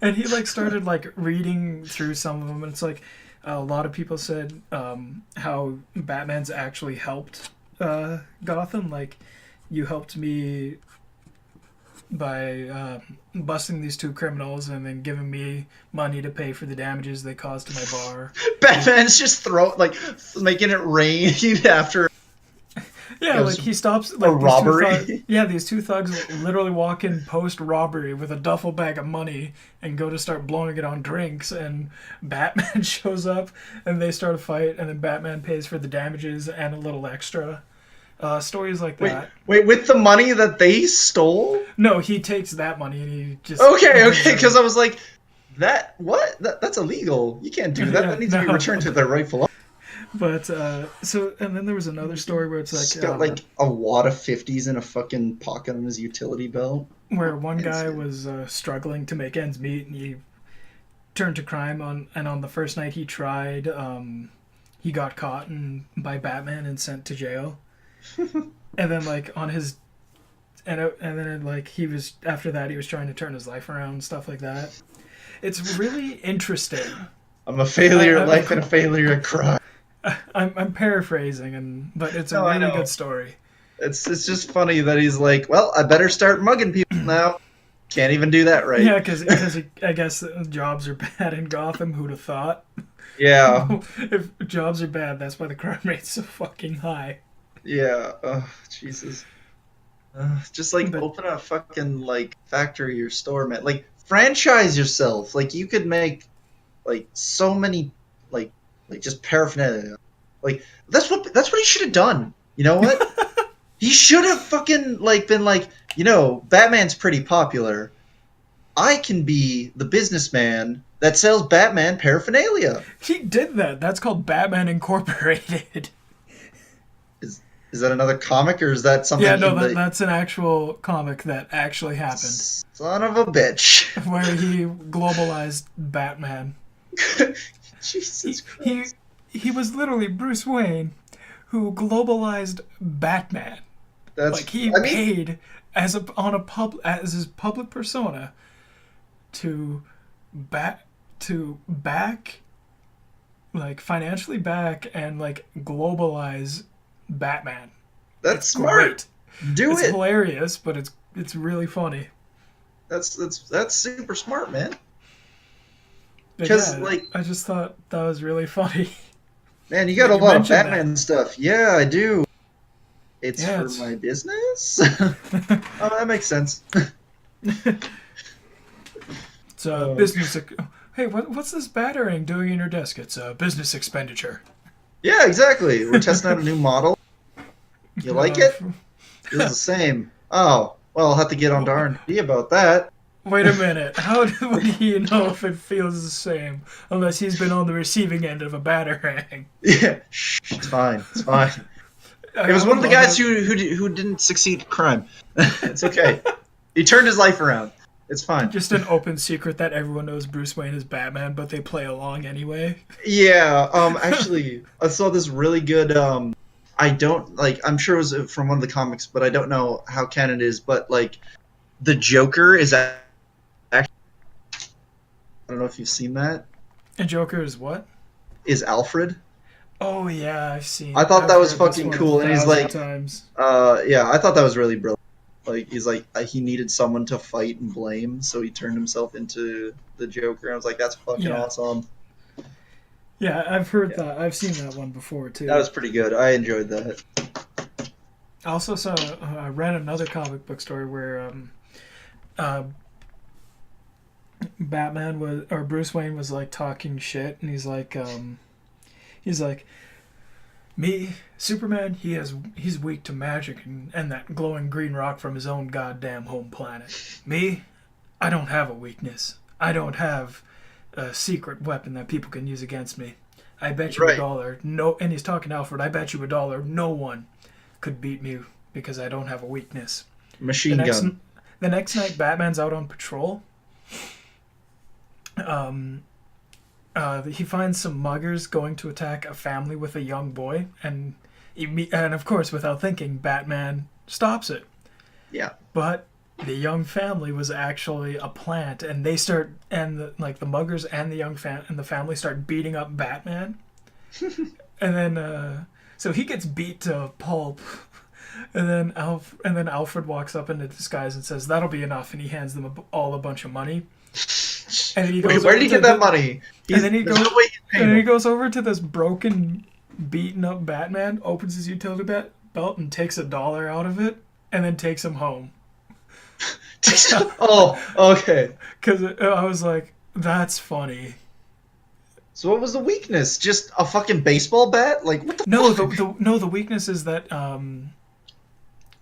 and he like started like reading through some of them, and it's like a lot of people said how Batman's actually helped Gotham. Like, you helped me by busting these two criminals and then giving me money to pay for the damages they caused to my bar. Batman's just making it rain after Yeah, like he stops a like these two thugs. robbery. Yeah, these two thugs literally walk in post robbery with a duffel bag of money and go to start blowing it on drinks. And Batman shows up and they start a fight. And then Batman pays for the damages and a little extra. Stories like that. Wait, with the money that they stole? No, he takes that money and he just Okay, because I was like, that's illegal. You can't do that. Yeah, That needs to be no. returned to their rightful owner. But so and then there was another story where it's He's like got like a wad of 50s in a fucking pocket on his utility belt. where one guy was struggling to make ends meet and he turned to crime on the first night he tried he got caught by Batman and sent to jail. And then like on his and then like he was after that he was trying to turn his life around and stuff like that. It's really interesting. I'm a failure at life and a failure at crime. I'm paraphrasing, but it's a No, I really know. good story. It's just funny that he's like, well, I better start mugging people now. Can't even do that right. Yeah, because I guess jobs are bad in Gotham. Who'd have thought? Yeah. If jobs are bad, that's why the crime rate's so fucking high. Yeah. Oh, Jesus. Just like open a fucking like factory or store, man. Like franchise yourself. Like you could make like so many like just paraphernalia. Like that's what he should have done. You know what? He should have fucking like been like, Batman's pretty popular. I can be the businessman that sells Batman paraphernalia. He did that. That's called Batman Incorporated. Is that another comic or is that something? Yeah, no, that's an actual comic that actually happened. Son of a bitch. Where he globalized Batman. Jesus Christ. He was literally Bruce Wayne who globalized Batman. Like he paid as his public persona to back like financially back and like globalize Batman. That's smart. Great. It's hilarious, but it's really funny. That's super smart, man. Because I just thought that was really funny. Man, you got a lot of Batman stuff. Yeah, I do. It's for my business? Oh, that makes sense. It's a business... Hey, what's this battering doing in your desk? It's a business expenditure. Yeah, exactly. We're testing out a new model. You like it? It's the same. Oh, well, I'll have to get on to R&D about that. Wait a minute. How would he know if it feels the same? Unless he's been on the receiving end of a batarang. Yeah, it's fine. It's fine. It was one of the guys who didn't succeed at crime. It's okay. He turned his life around. It's fine. Just an open secret that everyone knows Bruce Wayne is Batman, but they play along anyway. Yeah. Actually, I saw this really good. I don't like. I'm sure it was from one of the comics, but I don't know how canon it is. But like, the Joker is actually. I don't know if you've seen that. A Joker is what? Is Alfred? Oh yeah, I've seen. I thought that was fucking cool, and he's like, times. Yeah, I thought that was really brilliant. Like he's like he needed someone to fight and blame, so he turned himself into the Joker. I was like, that's fucking awesome. Yeah, I've heard that. I've seen that one before too. That was pretty good. I enjoyed that. I also saw. I read another comic book story where Batman or Bruce Wayne was like talking shit, and he's like, me, Superman, he's weak to magic and that glowing green rock from his own goddamn home planet. Me, I don't have a weakness. I don't have a secret weapon that people can use against me. I bet you $1. No, and he's talking to Alfred. I bet you $1. No one could beat me because I don't have a weakness. Machine gun. The next night, Batman's out on patrol. he finds some muggers going to attack a family with a young boy, and and of course, without thinking, Batman stops it. Yeah. But the young family was actually a plant, and they start and the muggers and the and the family start beating up Batman, and then so he gets beat to pulp, and then Alfred walks up into disguise and says, "That'll be enough," and he hands them all a bunch of money. And then he goes, Wait, where did he get that money? And then there's no way he's paying and then he him. goes over to this broken, beaten up Batman, opens his utility belt, and takes $1 out of it, and then takes him home. Oh, okay. Because I was like, that's funny. So what was the weakness? Just a fucking baseball bat? Like what the No, fuck? the weakness is that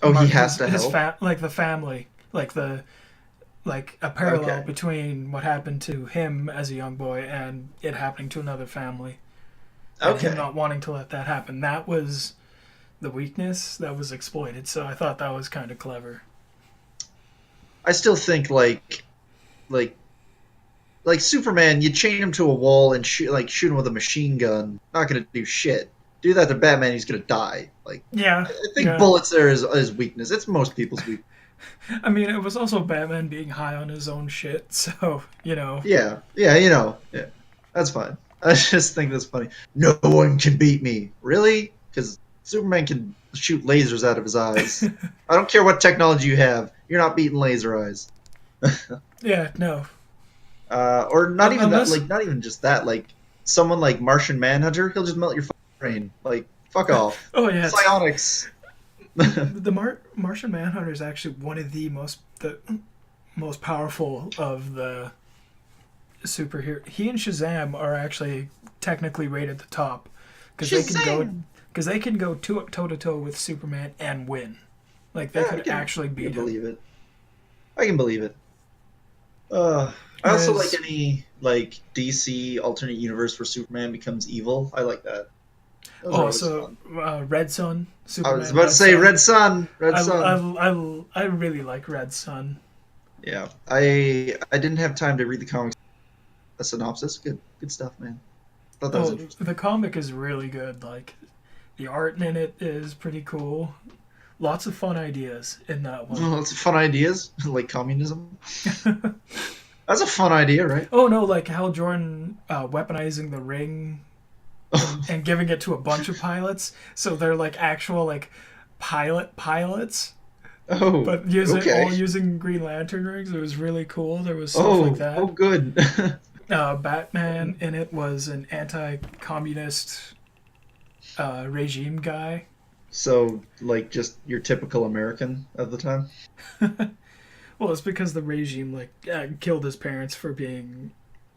Oh, he has to his help. like the family, like a parallel Okay. between what happened to him as a young boy and it happening to another family, and him Okay. not wanting to let that happen. That was the weakness that was exploited. So I thought that was kind of clever. I still think like like Superman, you chain him to a wall and shoot him with a machine gun. Not gonna do shit. Do that to Batman, he's gonna die. Like Yeah, I think yeah. bullets are his weakness. It's most people's weakness. I mean, it was also Batman being high on his own shit. So Yeah, yeah, yeah. That's fine. I just think that's funny. No one can beat me. Really? Because Superman can shoot lasers out of his eyes. I don't care what technology you have. You're not beating laser eyes. Yeah, no. Or not even that. Unless Like not even just that. Like someone like Martian Manhunter, he'll just melt your fucking brain. Like fuck off. oh yeah, Psionics. the Martian Manhunter is actually one of the most powerful of the superhero. He and Shazam are actually technically right at the top because Shazam! they can go toe to toe with Superman and win. Like they Yeah, could actually I can beat him. believe it. I can believe it. I also like As any like DC alternate universe where Superman becomes evil. I like that. Those are always also fun. Red Sun, I was Superman, about to Red say Sun. Red Sun. Red I, Sun. I, I really like Red Sun. Yeah, I didn't have time to read the comics. A synopsis. Good stuff, man. Thought that was Oh, interesting. the comic is really good. Like the art in it is pretty cool. Lots of fun ideas in that one. Lots of fun ideas, like communism. That's a fun idea, right? Oh no, like Hal Jordan weaponizing the ring and giving it to a bunch of pilots, so they're like actual like pilots, Oh, but all okay. using Green Lantern rings. It was really cool. There was stuff like Oh, that. good. Batman in it was an anti-communist regime guy. So, like, just your typical American of the time. Well, it's because the regime like killed his parents for being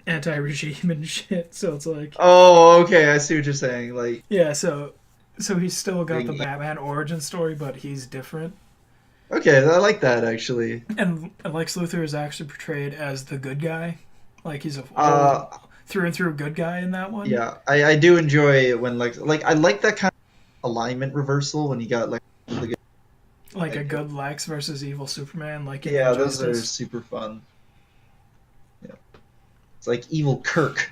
anti-regime and shit. So it's like, Oh, okay. I see what you're saying. Like, yeah. So he's still got the being, Batman origin story, but he's different. okay, I like that actually. And Lex Luthor is actually portrayed as the good guy. Like he's a whole Uh, through and through good guy in that one. yeah, I do enjoy when like I like that kind of alignment reversal when you got like the good. Like a Like, good Lex versus evil Superman, like in yeah, those are Injustice. super fun. Yeah, it's like evil Kirk.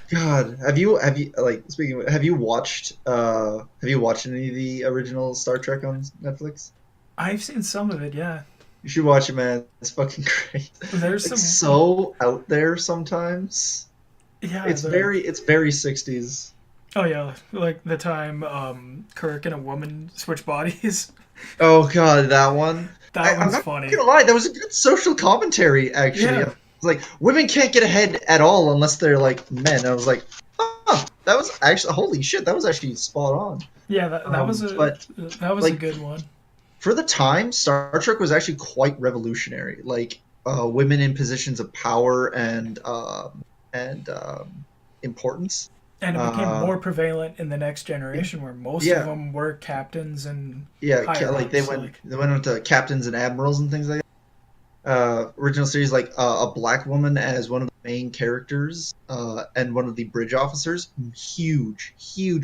God, have you like speaking have you watched any of the original Star Trek on Netflix? I've seen some of it. Yeah, You should watch it, man. It's fucking great. there's Like some. so out there sometimes. Yeah, the It's very 60s. oh yeah, like the time Kirk and a woman switch bodies. Oh god, that one. That I'm one's not funny. gonna lie, that was a good social commentary actually. Yeah, It's like women can't get ahead at all unless they're like men. I was like, oh, that was actually holy shit, that was actually spot on. yeah. But That was a like good one. for the time, Star Trek was actually quite revolutionary. Like women in positions of power and importance. And it became Uh, more prevalent in the next yeah, generation, where most of yeah, them were captains and yeah. higher Like ups. Like, they went into captains and admirals and things like that. Original series, like a black woman as one of the main characters, and one of the bridge officers. Huge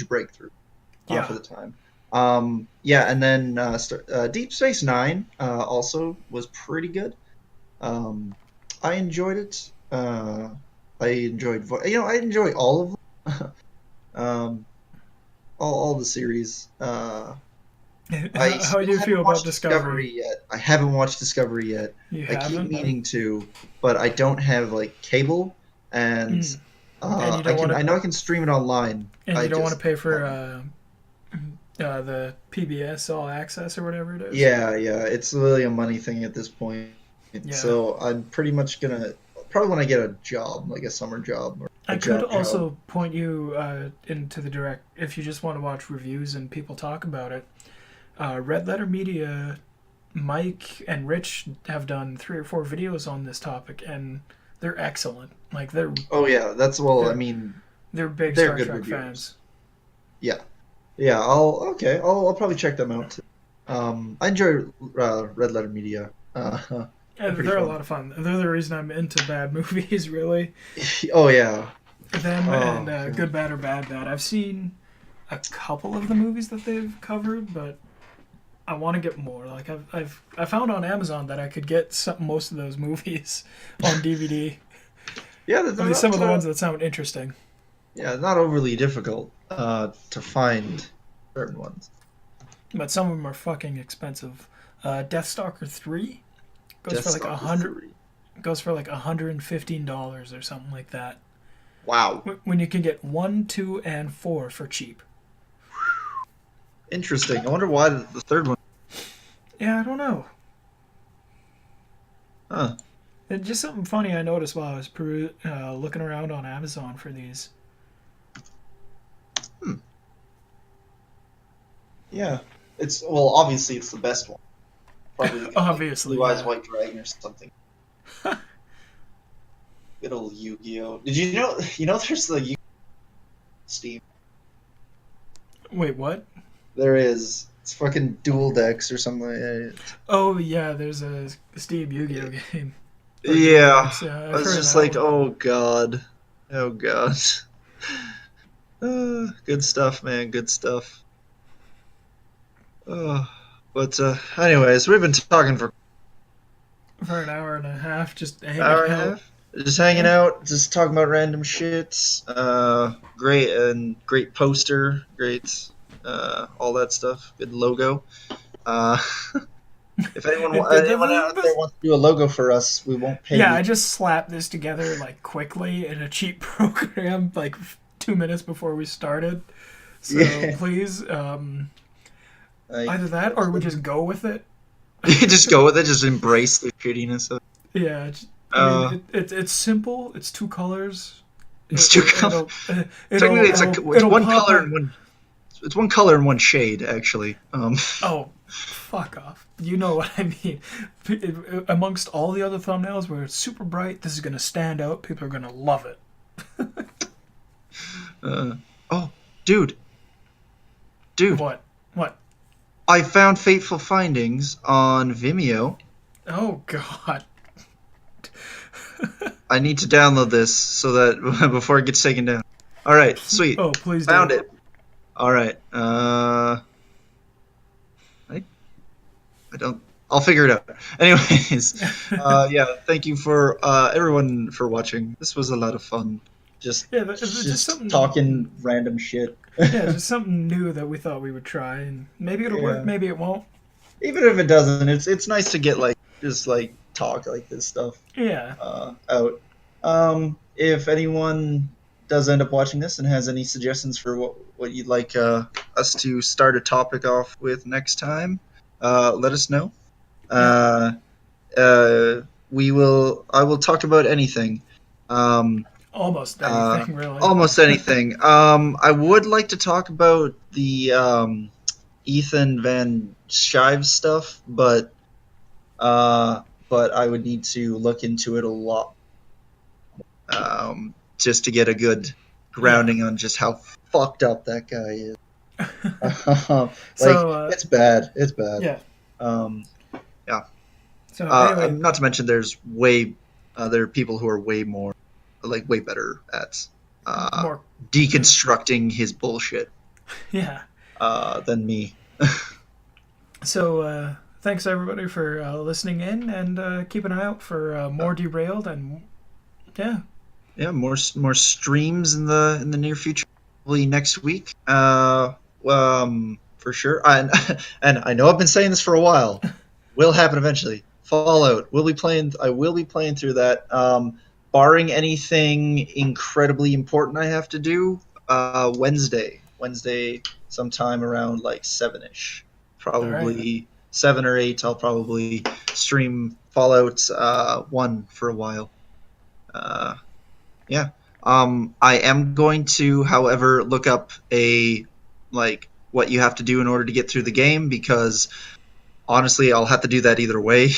breakthrough for yeah, the time. Yeah, and then Deep Space Nine also was pretty good. I enjoyed it. Uh, I enjoyed, I enjoy all of them. um, all the series. I How do still you feel haven't about watched Discovery? Discovery yet. I haven't watched Discovery yet. You I keep haven't? meaning to, but I don't have like cable, and Mm. And you don't want I to, know I can stream it online. and I you don't want to just pay for haven't. the PBS All Access or whatever it is. Yeah, yeah, it's really a money thing at this point. Yeah. So I'm pretty much gonna probably when I get a job, like a summer job or a I could job. also point you into the direct if you just want to watch reviews and people talk about it. Red Letter Media, Mike and Rich have done 3 or 4 videos on this topic, and they're excellent. Like Oh yeah, I they're mean, they're big they're Star good Trek reviewers. fans. Yeah, yeah. I'll probably check them out too. I enjoy Red Letter Media. They're And pretty they're a fun. lot of fun. They're the reason I'm into bad movies, really. Oh yeah. Them and Oh Good, god. Bad, or Bad, Bad. I've seen a couple of the movies that they've covered, but I want to get more. Like I found on Amazon that I could get most of those movies on DVD. Yeah, At they're least some not of the ones that sound interesting. yeah, not overly difficult to find certain ones. But some of them are fucking expensive. Deathstalker 3 goes for like a Deathstalker hundred. 3. Goes for like $115 or something like that. Wow. When you can get 1, 2, and 4 for cheap. Interesting. I wonder why the third one. Yeah, I don't know. Huh. It's just something funny I noticed while I was looking around on Amazon for these. Hmm. Yeah. It's well, obviously it's the best one. Probably like Obviously, Blue Eyes yeah. White Dragon or something. Good old Yu-Gi-Oh. Did you know there's the Steam. Wait, what? There is. It's fucking dual decks or something like that. Oh, yeah, there's a Steam Yu-Gi-Oh game. Or Dual Yeah. Decks, yeah, I I've was heard of just that like, one. oh god. Oh god. Good stuff, man. Good stuff. Uh, but anyways, we've been talking for For an hour and a half, just an hanging hour and a out. half. Just hanging Yeah. out, just talking about random shit. Great poster, great all that stuff. Good logo. Uh, if anyone out there wants to do a logo for us, we won't pay Yeah, you. I just slapped this together like quickly in a cheap program like 2 minutes before we started. So Yeah, please, like either that or we just go with it. just go with it. Just embrace the shittiness of. Yeah, I mean Uh, it's simple. It's 2 colors. it's too. Technically, it's It'll one pop color up. and one. It's one color and one shade, actually. Oh, fuck off. You know what I mean. Amongst all the other thumbnails where it's super bright, this is gonna stand out. People are gonna love it. uh, oh, dude, dude. What? What? I found Fateful Findings on Vimeo. Oh God. I need to download this so that before it gets taken down. All right, sweet. Oh, please Found do. it. All right. I don't. I'll figure it out. Anyways, yeah. Thank you for everyone for watching. This was a lot of fun. Just Yeah, it's just just something. talking random shit. Yeah, just something new that we thought we would try, and maybe it'll work, Yeah. maybe it won't. Even if it doesn't, it's nice to get like just like talk like this stuff Yeah, out. If anyone does end up watching this and has any suggestions for what you'd like us to start a topic off with next time, let us know. yeah, Uh, uh, we will. I will talk about anything. Um, almost anything really. Almost anything. I would like to talk about the Ethan Van Shive stuff, uh, but I would need to look into it a lot just to get a good Yeah. grounding on just how fucked up that guy is. Like So it's bad. It's bad. yeah. Um, yeah. So anyway, Not to mention, there are people who are way better at more. deconstructing his bullshit Yeah. than me. So thanks everybody for listening in, and keep an eye out for more Derailed and Yeah. Yeah, more streams in the near future, probably next week. For sure. And I know I've been saying this for a while. Will happen eventually. Fallout. We'll be playing. I will be playing through that. Barring anything incredibly important I have to do. Wednesday, sometime around like 7ish. All right. Probably 7 or 8. I'll probably stream Fallout 1 for a while. Uh, yeah. I am going to, however, look up what you have to do in order to get through the game, because honestly, I'll have to do that either way.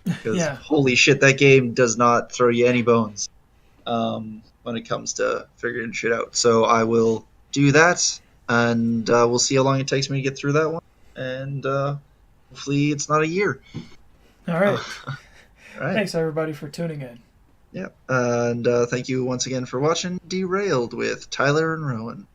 Because Yeah. holy shit, that game does not throw you any bones when it comes to figuring shit out. So I will do that, and we'll see how long it takes me to get through that one. And hopefully, it's not a year. All Uh, right. all right. Thanks everybody for tuning in. Yeah. And thank you once again for watching Derailed with Tyler and Rowan.